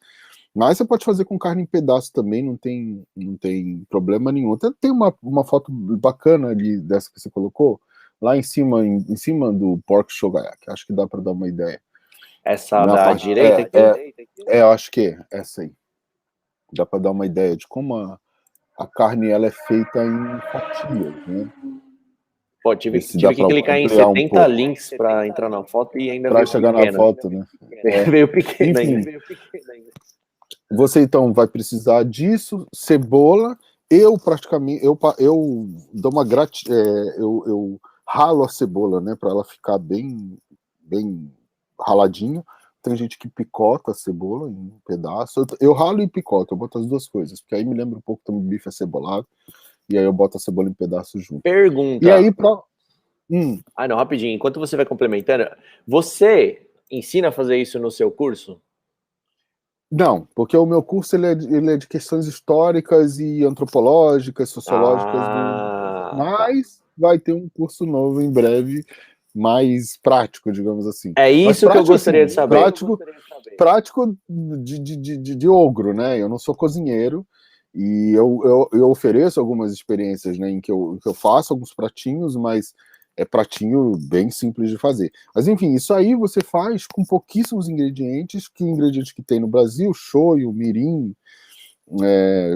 Mas você pode fazer com carne em pedaço também, não tem problema nenhum. Tem uma foto bacana ali dessa que você colocou, lá em cima do pork shogayaki. Acho que dá para dar uma ideia. Essa da direita aqui? Eu acho que é essa aí. Dá para dar uma ideia de como a carne ela é feita em fatias, né? Pô, tive que clicar em 70 links para entrar na foto e ainda veio chegar pequena. Na foto, né? Veio pequena ainda. Você então vai precisar disso, cebola. Eu praticamente eu dou uma eu ralo a cebola, né, para ela ficar bem raladinha. Tem gente que picota a cebola em pedaço. Eu ralo e picoto, eu boto as duas coisas, porque aí me lembra um pouco também do bife acebolado. E aí eu boto a cebola em pedaços junto. Pergunta. E aí pra... não, rapidinho. Enquanto você vai complementando, você ensina a fazer isso no seu curso? Não, porque o meu curso ele é de questões históricas e antropológicas, sociológicas, mas vai ter um curso novo em breve, mais prático, digamos assim. É isso que eu gostaria de saber. Prático de ogro, né? Eu não sou cozinheiro e eu ofereço algumas experiências, né, em que eu faço alguns pratinhos, mas é pratinho bem simples de fazer. Mas enfim, isso aí você faz com pouquíssimos ingredientes, que tem no Brasil, shoyu, mirim,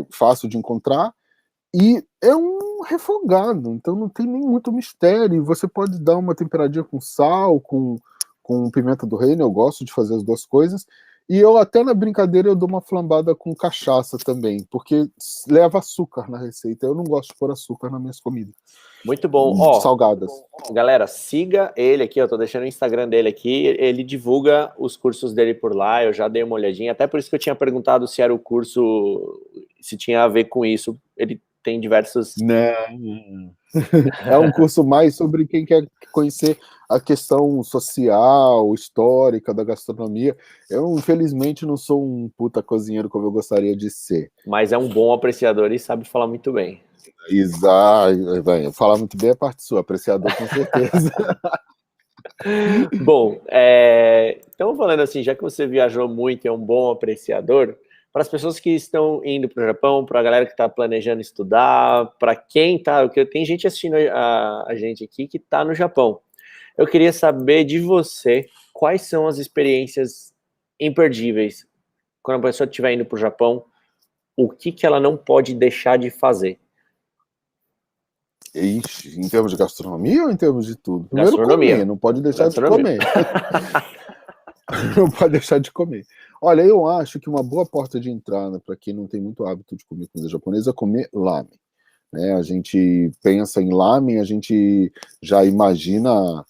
fácil de encontrar, e é um refogado, então não tem nem muito mistério. Você pode dar uma temperadinha com sal, com pimenta do reino, eu gosto de fazer as duas coisas. E eu até na brincadeira eu dou uma flambada com cachaça também, porque leva açúcar na receita. Eu não gosto de pôr açúcar nas minhas comidas. Muito bom. Salgadas. Galera, siga ele aqui, eu tô deixando o Instagram dele aqui, ele divulga os cursos dele por lá, eu já dei uma olhadinha, até por isso que eu tinha perguntado se era o curso, se tinha a ver com isso. Ele tem diversos... Não. É um curso mais sobre quem quer conhecer a questão social, histórica da gastronomia. Eu, infelizmente, não sou um puta cozinheiro como eu gostaria de ser. Mas é um bom apreciador e sabe falar muito bem. Exato. Falar muito bem é parte sua, apreciador com certeza. Bom, então falando assim, já que você viajou muito e é um bom apreciador, para as pessoas que estão indo para o Japão, para a galera que está planejando estudar, para quem está, porque tem gente assistindo a gente aqui que está no Japão. Eu queria saber de você quais são as experiências imperdíveis quando a pessoa estiver indo para o Japão, o que ela não pode deixar de fazer? Ixi, em termos de gastronomia ou em termos de tudo? Primeiro Gastronomia. comer, não pode deixar de comer. Não pode deixar de comer. Olha, eu acho que uma boa porta de entrada para quem não tem muito hábito de comer comida japonesa é comer lamen. Né? A gente pensa em lamen, a gente já imagina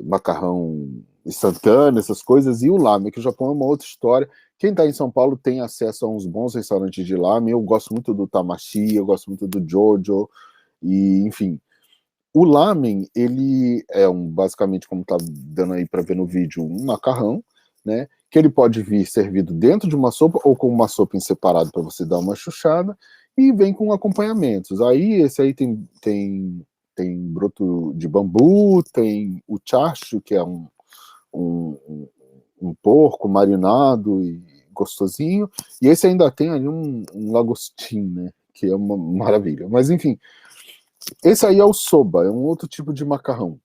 macarrão instantâneo, essas coisas, e o lamen, que o Japão é uma outra história. Quem está em São Paulo tem acesso a uns bons restaurantes de lamen. Eu gosto muito do Tamashi, eu gosto muito do Jojo, e enfim. O lamen, ele é basicamente, como tá dando aí para ver no vídeo, um macarrão, né? Que ele pode vir servido dentro de uma sopa ou com uma sopa em separado para você dar uma chuchada, e vem com acompanhamentos. Aí esse aí tem broto de bambu, tem o chacho, que é um porco marinado e gostosinho, e esse ainda tem ali um lagostim, né? Que é uma maravilha. Mas enfim, esse aí é o soba, é um outro tipo de macarrão,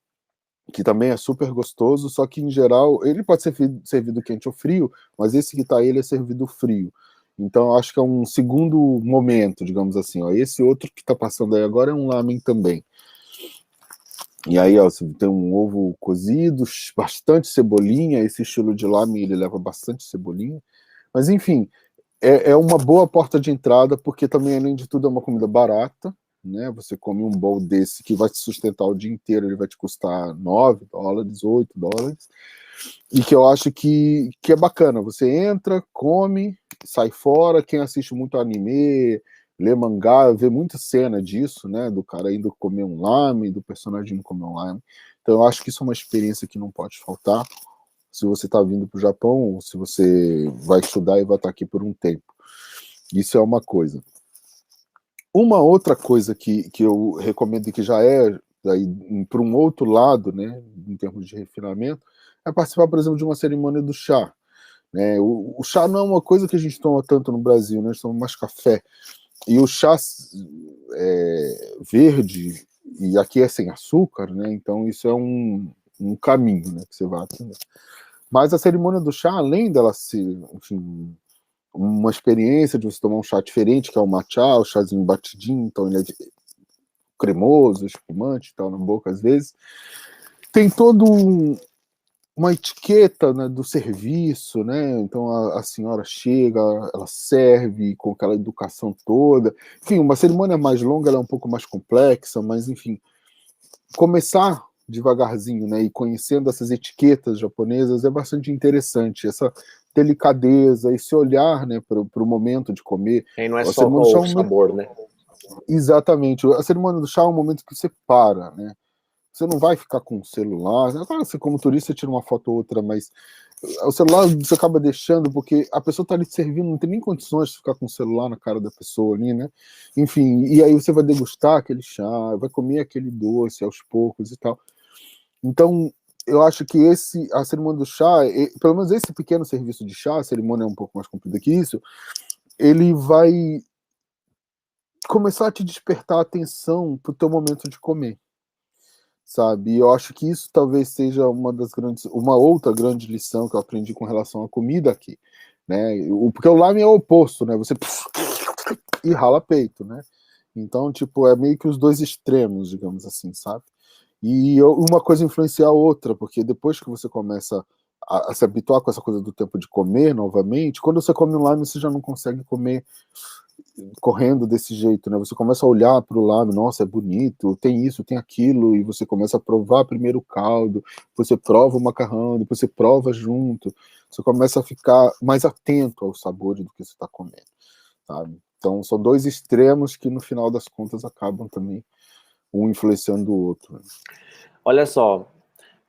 que também é super gostoso, só que em geral ele pode ser servido quente ou frio, mas esse que tá aí, ele é servido frio. Então eu acho que é um segundo momento, digamos assim. Ó. Esse outro que tá passando aí agora é um lamen também. E aí, ó, você tem um ovo cozido, bastante cebolinha, esse estilo de lamen ele leva bastante cebolinha. Mas enfim, é uma boa porta de entrada, porque também, além de tudo, é uma comida barata, né? Você come um bowl desse que vai te sustentar o dia inteiro, ele vai te custar $9, $8, e que eu acho que é bacana. Você entra, come, sai fora. Quem assiste muito anime, lê mangá, vê muita cena disso, né? Do cara indo comer um lamen, do personagem indo comer um lamen. Então eu acho que isso é uma experiência que não pode faltar se você está vindo para o Japão, ou se você vai estudar e vai estar aqui por um tempo. Isso é uma coisa. Uma outra coisa que eu recomendo, que já é para um outro lado, né, em termos de refinamento, é participar, por exemplo, de uma cerimônia do chá. Né? O chá não é uma coisa que a gente toma tanto no Brasil, né? A gente toma mais café. E o chá verde, e aqui é sem açúcar, né? Então isso é um caminho, né, que você vai aprender. Mas a cerimônia do chá, além dela ser, enfim, uma experiência de você tomar um chá diferente, que é o matcha, o chazinho batidinho, então ele é cremoso, espumante e tal, na boca às vezes, tem todo uma etiqueta, né, do serviço, né? Então a senhora chega, ela serve com aquela educação toda. Enfim, uma cerimônia mais longa, ela é um pouco mais complexa, mas enfim, começar devagarzinho, né, e conhecendo essas etiquetas japonesas é bastante interessante, essa delicadeza, esse olhar, né, para o momento de comer. E não é só o sabor, né? Exatamente. A cerimônia do chá é um momento que você para, né? Você não vai ficar com o celular. Claro, você como turista tira uma foto ou outra, mas o celular você acaba deixando porque a pessoa está ali servindo, não tem nem condições de ficar com o celular na cara da pessoa ali, né? Enfim, e aí você vai degustar aquele chá, vai comer aquele doce aos poucos e tal. Então, eu acho que a cerimônia do chá, pelo menos esse pequeno serviço de chá, a cerimônia é um pouco mais comprida que isso, ele vai começar a te despertar a atenção para o teu momento de comer, sabe? E eu acho que isso talvez seja uma outra grande lição que eu aprendi com relação à comida aqui, né? Porque o lamen é o oposto, né? Você e rala peito, né? Então, tipo, é meio que os dois extremos, digamos assim, sabe? E uma coisa influencia a outra, porque depois que você começa a se habituar com essa coisa do tempo de comer novamente, quando você come um lamen, você já não consegue comer correndo desse jeito, né? Você começa a olhar para o lado, nossa, é bonito, tem isso, tem aquilo, e você começa a provar primeiro o caldo, você prova o macarrão, depois você prova junto, você começa a ficar mais atento ao sabor do que você está comendo, sabe? Então, são dois extremos que, no final das contas, acabam também um influenciando o outro. Olha só,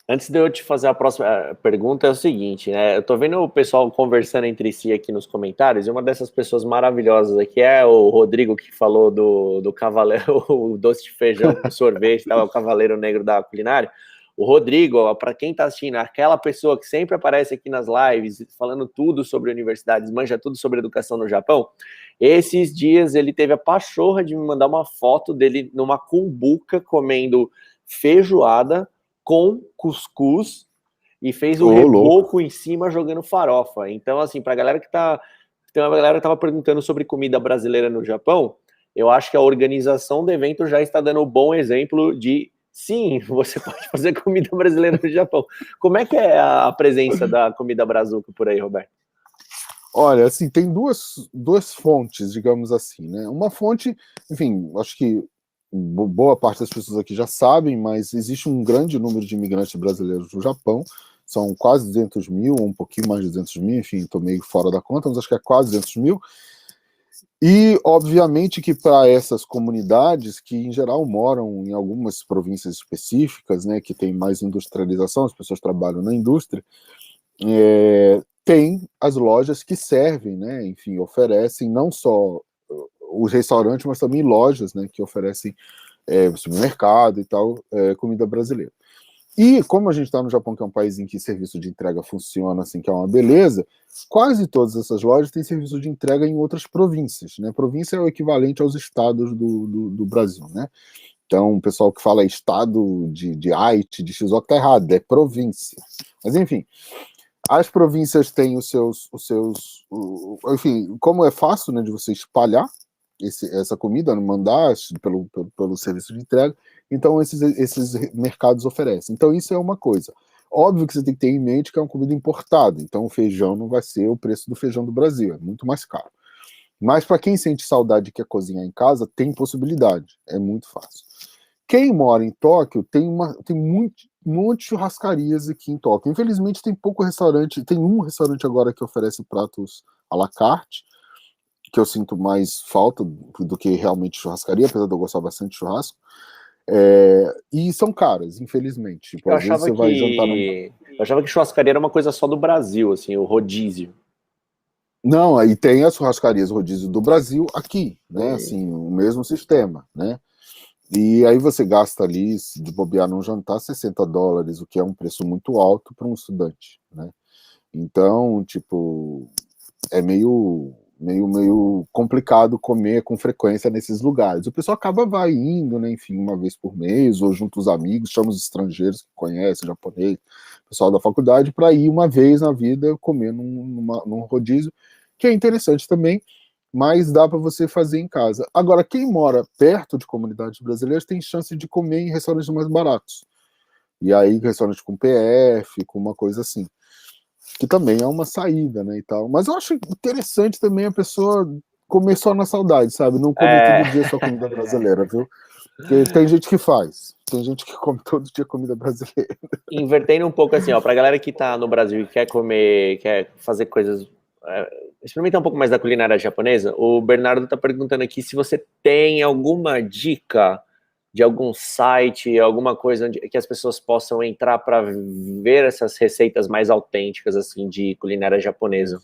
antes de eu te fazer a próxima pergunta, é o seguinte, né? Eu tô vendo o pessoal conversando entre si aqui nos comentários, e uma dessas pessoas maravilhosas aqui é o Rodrigo, que falou do cavaleiro, o doce de feijão com sorvete, tá? O cavaleiro negro da culinária. O Rodrigo, para quem tá assistindo, aquela pessoa que sempre aparece aqui nas lives, falando tudo sobre universidades, manja tudo sobre educação no Japão, esses dias ele teve a pachorra de me mandar uma foto dele numa cumbuca comendo feijoada com cuscuz e fez o reboco em cima jogando farofa. Então, assim, pra galera que tá... Tem uma galera que tava perguntando sobre comida brasileira no Japão, eu acho que a organização do evento já está dando um bom exemplo de, sim, você pode fazer comida brasileira no Japão. Como é que é a presença da comida brazuca por aí, Roberto? Olha, assim, tem duas fontes, digamos assim, né? Uma fonte, enfim, acho que boa parte das pessoas aqui já sabem, mas existe um grande número de imigrantes brasileiros no Japão, são quase 200 mil, um pouquinho mais de 200 mil, enfim, estou meio fora da conta, mas acho que é quase 200 mil. E, obviamente, que para essas comunidades, que em geral moram em algumas províncias específicas, né, que tem mais industrialização, as pessoas trabalham na indústria, tem as lojas que servem, né, enfim, oferecem não só os restaurantes, mas também lojas, né, que oferecem supermercado e tal, comida brasileira. E como a gente está no Japão, que é um país em que serviço de entrega funciona assim, que é uma beleza, quase todas essas lojas têm serviço de entrega em outras províncias, né? Província é o equivalente aos estados do Brasil, né? Então, o pessoal que fala estado de Aichi, de Shizuoka, tá errado, é província. Mas, enfim, as províncias têm enfim, como é fácil, né, de você espalhar essa comida, mandar pelo serviço de entrega, então esses mercados oferecem. Então isso é uma coisa. Óbvio que você tem que ter em mente que é uma comida importada, então o feijão não vai ser o preço do feijão do Brasil, é muito mais caro. Mas para quem sente saudade e quer cozinhar em casa, tem possibilidade, é muito fácil. Quem mora em Tóquio tem muitas churrascarias aqui em Tóquio. Infelizmente tem pouco restaurante, tem um restaurante agora que oferece pratos à la carte, que eu sinto mais falta do que realmente churrascaria, apesar de eu gostar bastante de churrasco. E são caras, infelizmente. Tipo, às vezes você vai jantar Eu achava que churrascaria era uma coisa só do Brasil, assim, o rodízio. Não, aí tem as churrascarias rodízio do Brasil aqui, né? Assim, o mesmo sistema, né? E aí você gasta ali, de bobear num jantar, $60, o que é um preço muito alto para um estudante, né? Então, tipo, é meio complicado comer com frequência nesses lugares. O pessoal vai indo, né, enfim, uma vez por mês, ou junto os amigos, chama os estrangeiros que conhecem, japonês, pessoal da faculdade, para ir uma vez na vida comer num rodízio, que é interessante também, mas dá para você fazer em casa. Agora, quem mora perto de comunidades brasileiras tem chance de comer em restaurantes mais baratos. E aí, restaurante com PF, com uma coisa assim, que também é uma saída, né, e tal. Mas eu acho interessante também a pessoa comer só na saudade, sabe? Não comer todo dia só comida brasileira, viu? Porque tem gente que faz. Tem gente que come todo dia comida brasileira. Invertendo um pouco assim, ó, pra galera que tá no Brasil e quer comer, quer fazer coisas, experimentar um pouco mais da culinária japonesa, o Bernardo tá perguntando aqui se você tem alguma dica de algum site, alguma coisa que as pessoas possam entrar para ver essas receitas mais autênticas, assim, de culinária japonesa.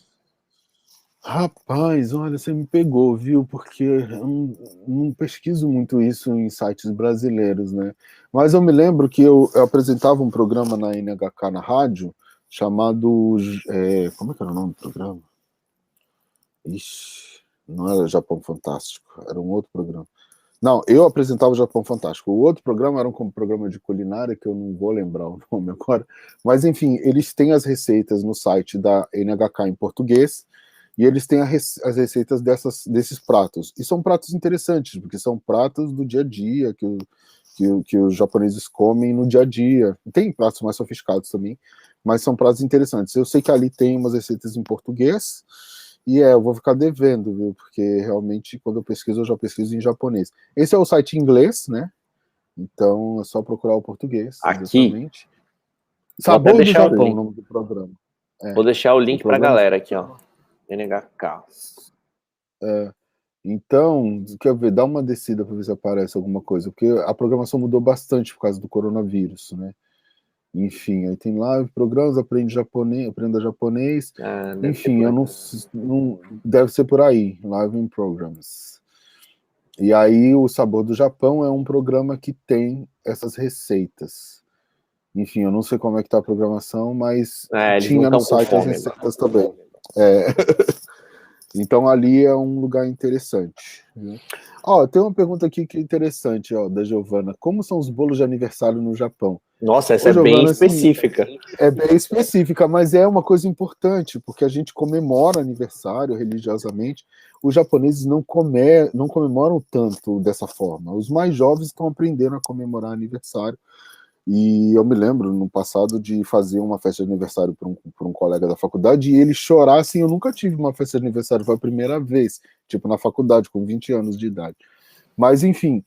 Rapaz, olha, você me pegou, viu? Porque eu não pesquiso muito isso em sites brasileiros, né? Mas eu me lembro que eu apresentava um programa na NHK na rádio chamado. Como é que era o nome do programa? Ixi, não era Japão Fantástico, era um outro programa. Não, eu apresentava o Japão Fantástico. O outro programa era um programa de culinária, que eu não vou lembrar o nome agora. Mas, enfim, eles têm as receitas no site da NHK em português, e eles têm as receitas desses pratos. E são pratos interessantes, porque são pratos do dia a dia, que os japoneses comem no dia a dia. Tem pratos mais sofisticados também, mas são pratos interessantes. Eu sei que ali tem umas receitas em português, e eu vou ficar devendo, viu? Porque realmente, quando eu já pesquiso em japonês. Esse é o site em inglês, né? Então é só procurar o português, Aqui, exatamente. vou até Sabor do deixar o Japão, o link. nome do programa. Vou deixar o O link pra programa galera aqui, ó. NHK. Então, quer ver, dá uma descida para ver se aparece alguma coisa, porque a programação mudou bastante por causa do coronavírus, né? Enfim, aí tem live, programas, aprenda japonês. Enfim, eu não deve ser por aí, live in programs. E aí o Sabor do Japão é um programa que tem essas receitas. Enfim, eu não sei como é que tá a programação, mas tinha no site as receitas também. Então ali é um lugar interessante. Né? Ó, tem uma pergunta aqui que é interessante, ó, da Giovana. Como são os bolos de aniversário no Japão? Nossa, essa Giovana, bem específica. Assim, é bem específica, mas é uma coisa importante, porque a gente comemora aniversário religiosamente. Os japoneses não comemoram tanto dessa forma. Os mais jovens estão aprendendo a comemorar aniversário. E eu me lembro, no passado, de fazer uma festa de aniversário para um colega da faculdade, e ele chorar assim, eu nunca tive uma festa de aniversário, foi a primeira vez, tipo na faculdade, com 20 anos de idade. Mas, enfim,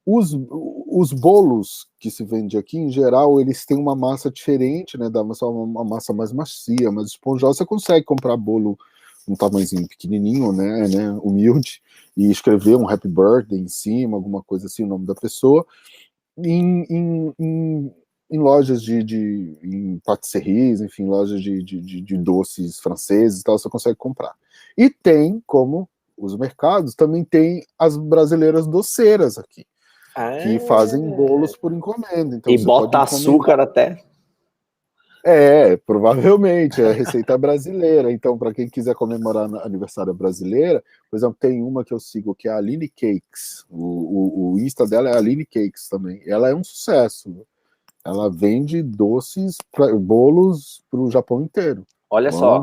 os bolos que se vende aqui, em geral, eles têm uma massa diferente, né, uma massa mais macia, mais esponjosa. Você consegue comprar bolo um tamanhozinho pequenininho, né, humilde, e escrever um happy birthday em cima, alguma coisa assim, o nome da pessoa, em lojas em patisseries, enfim, lojas de doces franceses e tal, você consegue comprar. E tem, como os mercados, também tem as brasileiras doceiras aqui, que fazem bolos por encomenda. Então e bota açúcar até. Provavelmente, é receita brasileira. Então, para quem quiser comemorar aniversário brasileira, por exemplo, tem uma que eu sigo, que é a Aline Cakes. O Insta dela é a Aline Cakes também. Ela é um sucesso. Ela vende doces, bolos para o Japão inteiro. Olha só.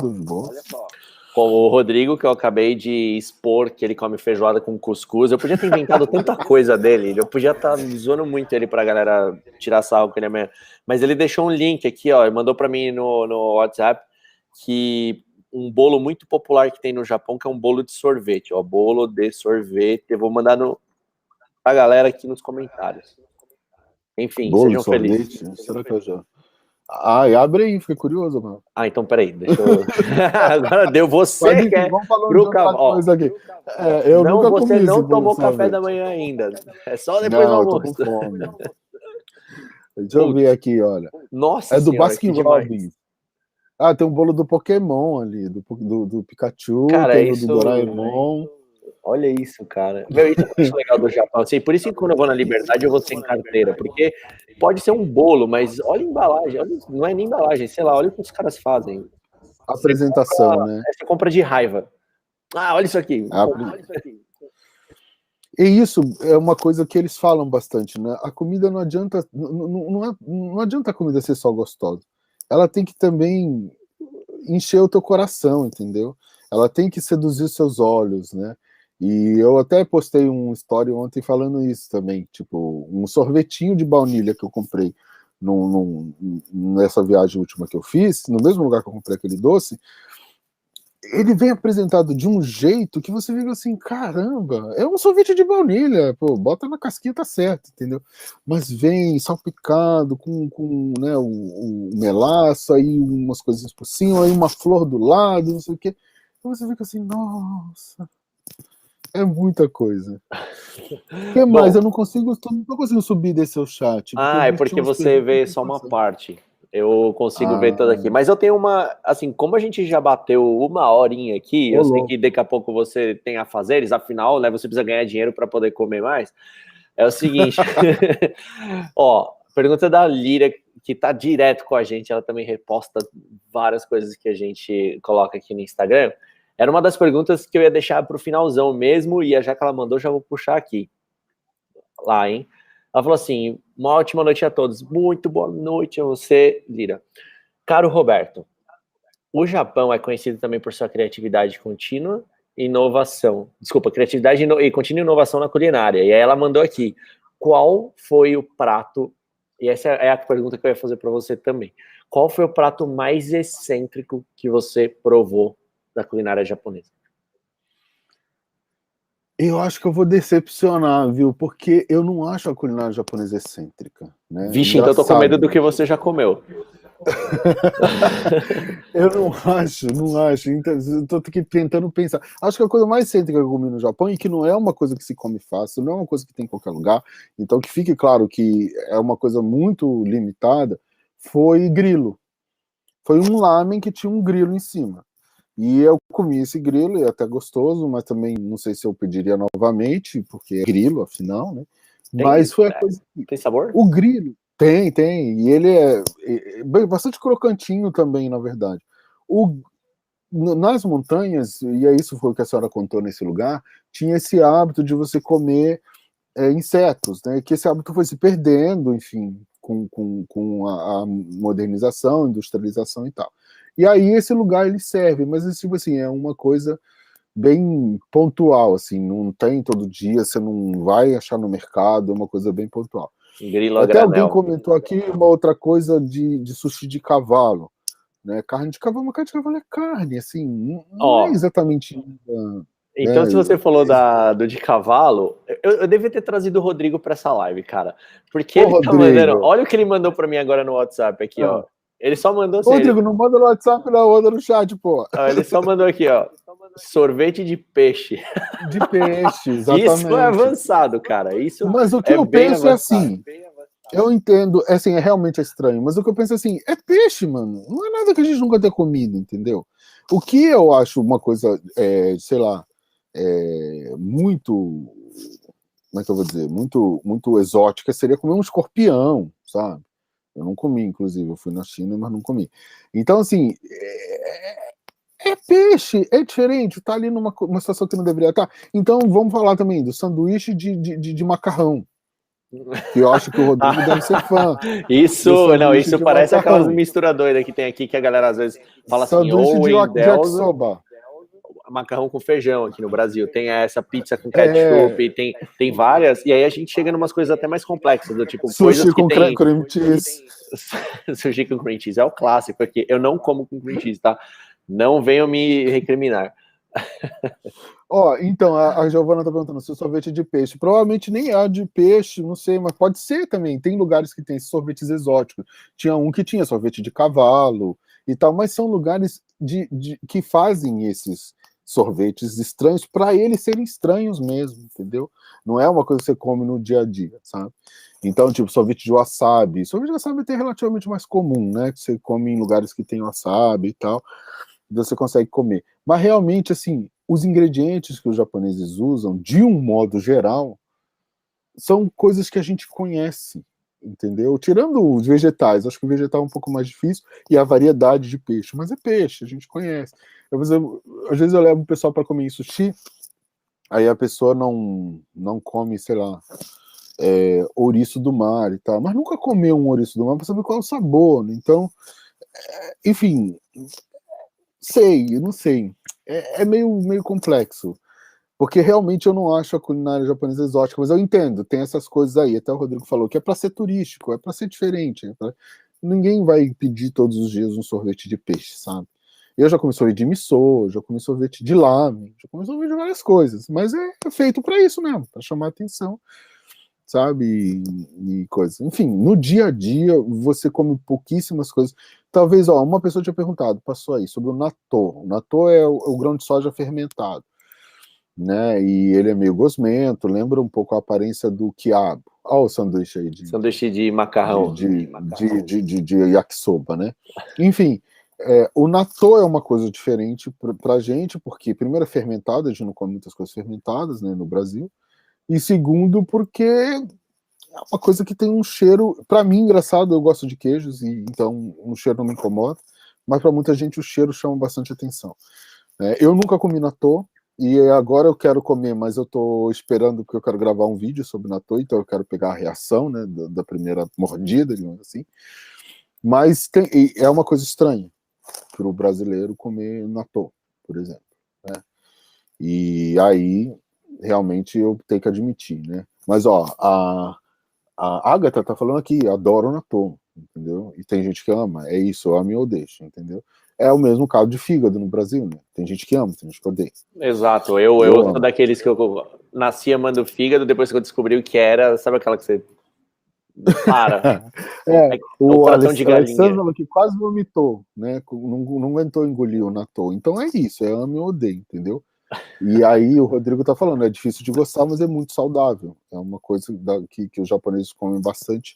Como o Rodrigo, que eu acabei de expor que ele come feijoada com cuscuz, eu podia ter inventado tanta coisa dele, eu podia estar zoando muito ele pra galera tirar sarro com ele amanhã, mas ele deixou um link aqui, ó, ele mandou pra mim no WhatsApp, que um bolo muito popular que tem no Japão, que é um bolo de sorvete, ó, bolo de sorvete, eu vou mandar pra galera aqui nos comentários. Enfim, bolo sejam felizes. Será que eu já... e abre aí, fiquei curioso, mano. Então peraí, deixa eu... Agora deu você, que é vamos falando de outra coisa aqui. Eu não, nunca você comi não tomou café da manhã ainda. É só depois do almoço. Eu tô com fome. Deixa eu ver aqui, olha. Nossa, do Baskin Robbins. Tem um bolo do Pokémon ali, do Pikachu, cara, tem isso... do Doraemon. Olha isso, cara. Meu, isso é muito legal do Japão. Assim, por isso que quando eu vou na Liberdade eu vou sem carteira, porque pode ser um bolo, mas olha a embalagem, não é nem embalagem, sei lá, olha o que os caras fazem. A apresentação, né? Você compra de raiva. Olha isso aqui. E isso é uma coisa que eles falam bastante, né? A comida não adianta, não adianta a comida ser só gostosa. Ela tem que também encher o teu coração, entendeu? Ela tem que seduzir os seus olhos, né? E eu até postei um story ontem falando isso também, tipo, um sorvetinho de baunilha que eu comprei nessa viagem última que eu fiz, no mesmo lugar que eu comprei aquele doce, ele vem apresentado de um jeito que você fica assim, caramba, é um sorvete de baunilha, pô, bota na casquinha, tá certo, entendeu? Mas vem salpicado com né, o melaço, aí umas coisinhas por cima, aí uma flor do lado, não sei o quê. E você fica assim, nossa, é muita coisa. O que mais? Eu não consigo subir desse seu chat. É porque você vê só uma parte. Eu consigo ver toda aqui. Mas eu tenho uma... Assim, como a gente já bateu uma horinha aqui, eu sei que daqui a pouco você tem afazeres, afinal, né, você precisa ganhar dinheiro para poder comer mais. É o seguinte... Ó, pergunta da Lira, que tá direto com a gente, ela também reposta várias coisas que a gente coloca aqui no Instagram. Era uma das perguntas que eu ia deixar para o finalzão mesmo, e já que ela mandou, já vou puxar aqui. Lá, hein? Ela falou assim, uma ótima noite a todos. Muito boa noite a você, Lira. Caro Roberto, o Japão é conhecido também por sua criatividade contínua e inovação. Desculpa, criatividade e contínua inovação na culinária. E aí ela mandou aqui, qual foi o prato, e essa é a pergunta que eu ia fazer para você também, qual foi o prato mais excêntrico que você provou da culinária japonesa? Eu acho que eu vou decepcionar, viu? Porque eu não acho a culinária japonesa excêntrica, né? Vixe, então eu tô com medo do que você já comeu. Eu não acho. Então, eu tô aqui tentando pensar. Acho que a coisa mais cêntrica que eu comi no Japão, e que não é uma coisa que se come fácil, não é uma coisa que tem em qualquer lugar, então que fique claro que é uma coisa muito limitada, foi grilo. Foi um lamen que tinha um grilo em cima. E eu comi esse grilo, e é até gostoso, mas também não sei se eu pediria novamente, porque é grilo, afinal, né? Tem, Mas foi a coisa. tem sabor? O grilo tem. E ele é bastante crocantinho também, na verdade. O, nas montanhas, e é isso foi o que a senhora contou nesse lugar, tinha esse hábito de você comer insetos, né? Que esse hábito foi se perdendo, enfim, com a modernização, industrialização e tal. E aí esse lugar ele serve, mas tipo assim, é uma coisa bem pontual, assim, não tem todo dia, você não vai achar no mercado, é uma coisa bem pontual. Grilo a Até alguém granel. comentou aqui uma outra coisa de sushi de cavalo, né? Carne de cavalo, uma carne de cavalo é carne, assim, não é Ó, exatamente. então Né? se você falou do de cavalo, eu devia ter trazido o Rodrigo para essa live, cara. Porque Ô, ele tá mandando. Rodrigo. Olha o que ele mandou para mim agora no WhatsApp aqui, ó. Ah. Ele só mandou Ô, assim, Rodrigo, não manda no WhatsApp, não, manda no chat, pô. ele só mandou aqui, ó. Sorvete de peixe. De peixe, Isso é exatamente. avançado, cara. Isso Mas o que é eu bem penso é avançado. assim, eu entendo, assim, é realmente estranho, mas o que eu penso é assim, é peixe, mano. Não é nada que a gente nunca tenha comido, entendeu? O que eu acho uma coisa, sei lá, muito, como é que eu vou dizer, muito exótica, seria comer um escorpião, sabe? Eu não comi, inclusive, eu fui na China, mas não comi. Então, assim, é peixe, é diferente, tá ali numa situação que não deveria estar. Então, vamos falar também do sanduíche de macarrão, que eu acho que o Rodrigo deve ser fã do sanduíche Isso de parece aquelas macarrão. misturas doidas que tem aqui, que a galera às vezes fala assim, Sanduíche ou de endeusa yakisoba. macarrão com feijão aqui no Brasil. Tem essa pizza com É, ketchup, tem várias, e aí a gente chega em umas coisas até mais complexas, do tipo, coisas sushi que com tem cream cheese. sushi com cream cheese, é o clássico aqui. Eu não como com cream cheese, tá? Não venham me recriminar. Ó, então, a Giovana tá perguntando se o sorvete é de peixe. Provavelmente nem é de peixe, não sei, mas pode ser também. Tem lugares que tem esses sorvetes exóticos. Tinha um que tinha sorvete de cavalo e tal, mas são lugares que fazem esses sorvetes estranhos para eles serem estranhos mesmo, entendeu? Não é uma coisa que você come no dia a dia, sabe? Então, tipo, sorvete de wasabi. Sorvete de wasabi é relativamente mais comum, né? Que você come em lugares que tem wasabi e tal, você consegue comer. Mas realmente, assim, os ingredientes que os japoneses usam, de um modo geral, são coisas que a gente conhece, entendeu? Tirando os vegetais, acho que o vegetal é um pouco mais difícil, e a variedade de peixe, mas é peixe, a gente conhece. Às vezes eu levo o pessoal para comer em sushi, aí a pessoa não come, sei lá, ouriço do mar e tal, mas nunca comeu um ouriço do mar para saber qual é o sabor, né? Então, enfim, eu não sei. É meio complexo. Porque realmente eu não acho a culinária japonesa exótica, mas eu entendo, tem essas coisas aí. Até o Rodrigo falou que é para ser turístico, é para ser diferente. Ninguém vai pedir todos os dias um sorvete de peixe, sabe? Eu já comi sorvete de miso, já comi sorvete de lamen, já comi sorvete de várias coisas, mas é feito para isso mesmo, para chamar atenção, sabe? E coisas. Enfim, no dia a dia você come pouquíssimas coisas. Talvez, ó, uma pessoa tinha perguntado, passou aí, sobre o natto. O natto é o grão de soja fermentado, né? E ele é meio gosmento, lembra um pouco a aparência do quiabo. Olha o sanduíche aí Sanduíche de macarrão. de yakisoba, né? Enfim, o natto é uma coisa diferente pra gente, porque primeiro é fermentado, a gente não come muitas coisas fermentadas, né, no Brasil, e segundo porque é uma coisa que tem um cheiro, para mim, engraçado, eu gosto de queijos, e então o cheiro não me incomoda, mas para muita gente o cheiro chama bastante atenção. Eu nunca comi natto, e agora eu quero comer, mas eu tô esperando que eu quero gravar um vídeo sobre natto, então eu quero pegar a reação, né, da primeira mordida, digamos assim. Mas é uma coisa estranha para o brasileiro comer natto, por exemplo, né? E aí, realmente, eu tenho que admitir, né? Mas, ó, a Agatha tá falando aqui, adoro natto, entendeu? E tem gente que ama, é isso, eu amo e eu deixo, entendeu? É o mesmo caso de fígado no Brasil, né? Tem gente que ama, tem gente que odeia. Exato, eu Eu sou amo. daqueles que eu nasci amando fígado, depois que eu descobri o que era, sabe aquela que você Para. É, É o o coração de Alessandro galinha. falou que quase vomitou, né? Não aguentou engolir o natô. Então é isso, é ame ou odeio, entendeu? E aí o Rodrigo tá falando, é difícil de gostar, mas é muito saudável. É uma coisa que os japoneses comem bastante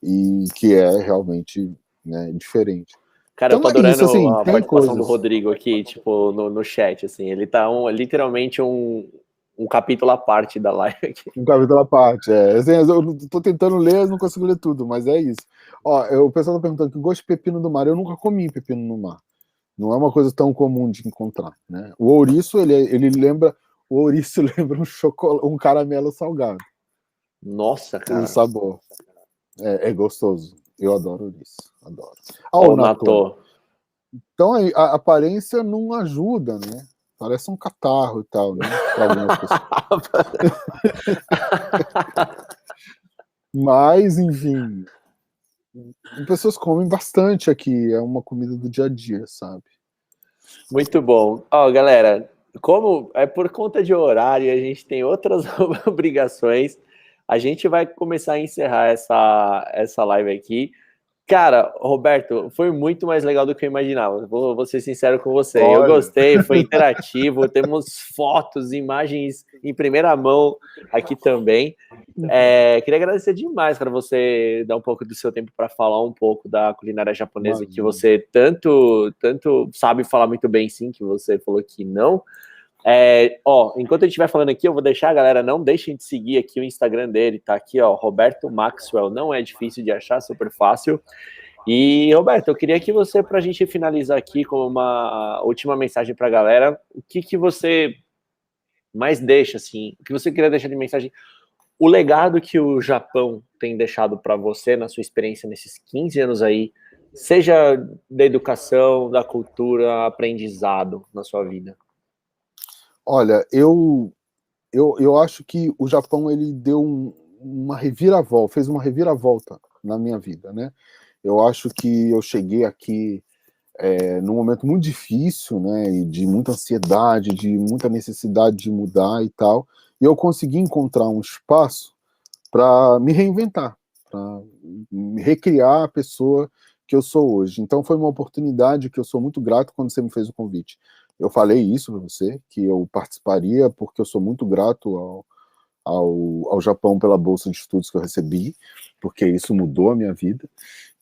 e que é realmente, né, diferente. Cara, eu Então tô é isso, adorando assim, a tem participação do coisas. Rodrigo aqui, tipo, no chat, assim. Ele tá literalmente um capítulo à parte da live aqui. Um capítulo à parte, é. Assim, eu tô tentando ler, não consigo ler tudo, mas é isso. Ó, o pessoal tá perguntando que gosto de pepino do mar. Eu nunca comi pepino no mar. Não é uma coisa tão comum de encontrar, né? O ouriço, ele lembra, o ouriço lembra um caramelo salgado, Nossa, o cara. sabor. É gostoso. Eu adoro ouriço, adoro. Ah, Ó, o o natô. Natô. Então a aparência não ajuda, né? Parece um catarro e tal, né? Para algumas pessoas. Mas, enfim, pessoas comem bastante aqui. É uma comida do dia a dia, sabe? Muito bom. Ó, galera, como é por conta de horário, a gente tem outras obrigações. A gente vai começar a encerrar essa live aqui. Cara, Roberto, foi muito mais legal do que eu imaginava. Vou ser sincero com você. Eu Olha, gostei, foi interativo, temos fotos, imagens em primeira mão aqui também. Queria agradecer demais para você dar um pouco do seu tempo para falar um pouco da culinária japonesa que imagina. você tanto sabe falar muito bem, sim, que você falou que não. Enquanto a gente estiver falando aqui, eu vou deixar, galera, não deixem de seguir aqui o Instagram dele, tá aqui, ó, Roberto Maxwell, não é difícil de achar, super fácil. E, Roberto, eu queria que você, para a gente finalizar aqui com uma última mensagem para a galera, o que você mais deixa, assim, o que você queria deixar de mensagem, o legado que o Japão tem deixado para você na sua experiência nesses 15 anos aí, seja da educação, da cultura, aprendizado na sua vida. Olha, eu acho que o Japão ele deu uma reviravolta, fez uma reviravolta na minha vida, né? Eu acho que eu cheguei aqui num momento muito difícil, né? E de muita ansiedade, de muita necessidade de mudar e tal. E eu consegui encontrar um espaço para me reinventar, para recriar a pessoa que eu sou hoje. Então foi uma oportunidade que eu sou muito grato quando você me fez o convite. Eu falei isso para você, que eu participaria, porque eu sou muito grato ao Japão pela bolsa de estudos que eu recebi, porque isso mudou a minha vida.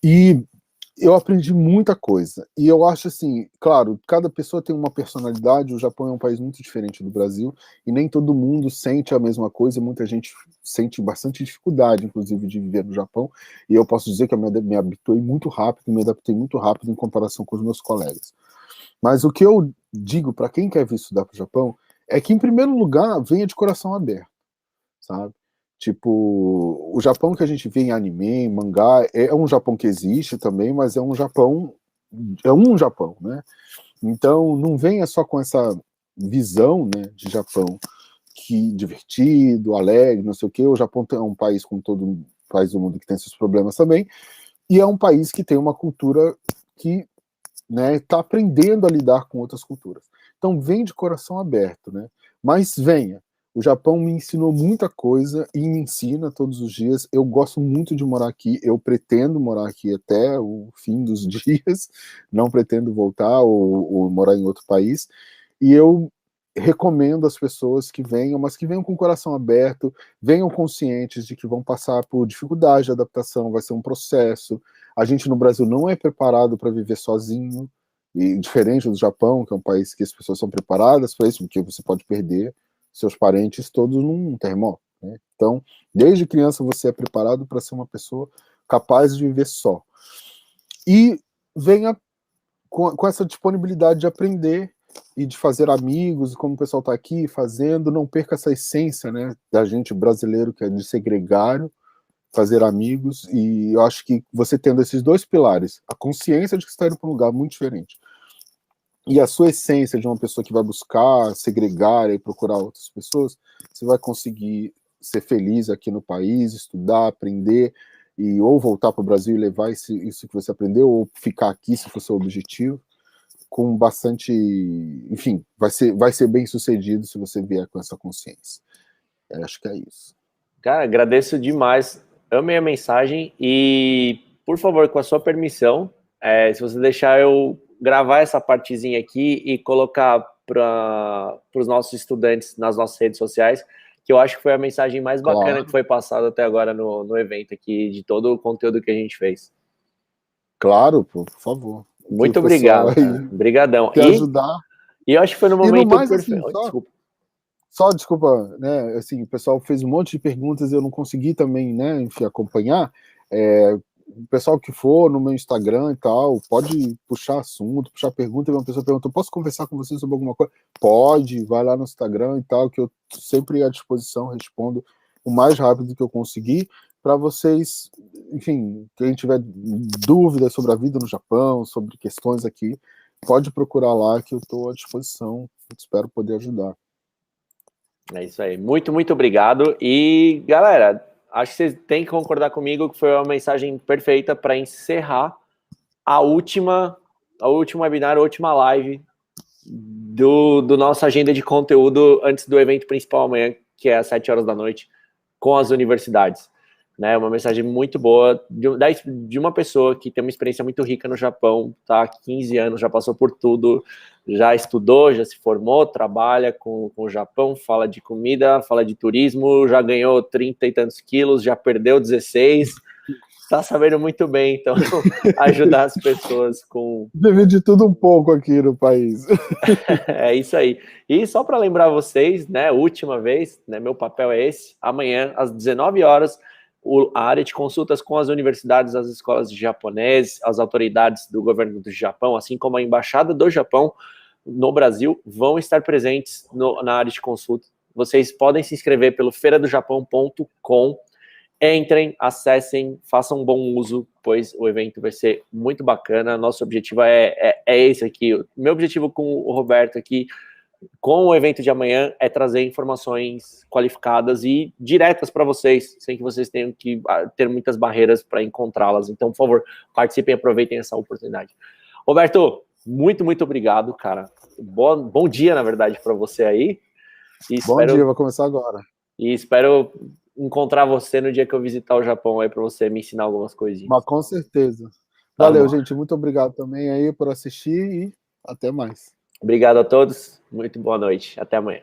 E eu aprendi muita coisa. E eu acho assim, claro, cada pessoa tem uma personalidade, o Japão é um país muito diferente do Brasil, e nem todo mundo sente a mesma coisa, muita gente sente bastante dificuldade, inclusive, de viver no Japão, e eu posso dizer que eu me habituei muito rápido, me adaptei muito rápido em comparação com os meus colegas. Mas o que eu digo para quem quer vir estudar para o Japão é que, em primeiro lugar, venha de coração aberto, sabe? Tipo, o Japão que a gente vê em anime, em mangá, é um Japão que existe também, mas é um Japão, né? Então, não venha só com essa visão, né, de Japão que divertido, alegre, não sei o quê. O Japão é um país, como todo país do mundo, que tem seus problemas também, e é um país que tem uma cultura que, né, está aprendendo a lidar com outras culturas. Então, vem de coração aberto, né? Mas venha. O Japão me ensinou muita coisa e me ensina todos os dias. Eu gosto muito de morar aqui. Eu pretendo morar aqui até o fim dos dias. Não pretendo voltar ou morar em outro país. E eu recomendo às pessoas que venham, mas que venham com o coração aberto, venham conscientes de que vão passar por dificuldade de adaptação, vai ser um processo. A gente no Brasil não é preparado para viver sozinho, e diferente do Japão, que é um país que as pessoas são preparadas para isso, porque você pode perder seus parentes todos num terremoto, né? Então, desde criança você é preparado para ser uma pessoa capaz de viver só. E venha com essa disponibilidade de aprender e de fazer amigos, como o pessoal está aqui fazendo, não perca essa essência, né, da gente brasileiro, que é de ser gregário, fazer amigos, e eu acho que você tendo esses dois pilares, a consciência de que está indo para um lugar muito diferente, e a sua essência de uma pessoa que vai buscar, segregar e procurar outras pessoas, você vai conseguir ser feliz aqui no país, estudar, aprender, e ou voltar para o Brasil e levar isso que você aprendeu, ou ficar aqui se for seu objetivo, com bastante, enfim, vai ser bem sucedido se você vier com essa consciência. Eu acho que é isso. Cara, agradeço demais. amei a mensagem e, por favor, com a sua permissão, se você deixar eu gravar essa partezinha aqui e colocar para os nossos estudantes nas nossas redes sociais, que eu acho que foi a mensagem mais bacana que foi passada até agora no evento aqui, de todo o conteúdo que a gente fez. Claro, por favor. Muito obrigado, cara. Obrigadão. Te ajudar. E eu acho que foi no momento perfeito. Assim, desculpa, né? Assim, o pessoal fez um monte de perguntas, eu não consegui também, né, enfim, acompanhar. O pessoal que for no meu Instagram e tal, pode puxar assunto, puxar pergunta, e uma pessoa perguntou, posso conversar com você sobre alguma coisa? Pode, vai lá no Instagram e tal, que eu sempre à disposição respondo o mais rápido que eu conseguir, para vocês, enfim, quem tiver dúvidas sobre a vida no Japão, sobre questões aqui, pode procurar lá que eu estou à disposição, espero poder ajudar. É isso aí, muito, muito obrigado, e galera, acho que vocês têm que concordar comigo que foi uma mensagem perfeita para encerrar a última webinar, a última live do nossa agenda de conteúdo antes do evento principal amanhã, que é às 7 horas da noite, com as universidades. Né, uma mensagem muito boa de uma pessoa que tem uma experiência muito rica no Japão, tá há 15 anos, já passou por tudo, já estudou, já se formou, trabalha com o Japão, fala de comida, fala de turismo, já ganhou 30 e tantos quilos, já perdeu 16, tá sabendo muito bem, então, ajudar as pessoas com... Deve de tudo um pouco aqui no país. É isso aí. E só para lembrar vocês, né, última vez, né, meu papel é esse, amanhã, às 19 horas, a área de consultas com as universidades, as escolas de japonês, as autoridades do governo do Japão, assim como a Embaixada do Japão no Brasil, vão estar presentes na área de consulta. Vocês podem se inscrever pelo feiradojapão.com. Entrem, acessem, façam um bom uso, pois o evento vai ser muito bacana. Nosso objetivo é esse aqui. O meu objetivo com o Roberto aqui, com o evento de amanhã, é trazer informações qualificadas e diretas para vocês, sem que vocês tenham que ter muitas barreiras para encontrá-las. Então, por favor, participem e aproveitem essa oportunidade. Roberto, muito, muito obrigado, cara. Bom dia, na verdade, para você aí. Bom dia, vou começar agora. E espero encontrar você no dia que eu visitar o Japão aí, para você me ensinar algumas coisinhas. Mas com certeza. Valeu, gente. Muito obrigado também aí por assistir e até mais. Obrigado a todos. Muito boa noite. Até amanhã.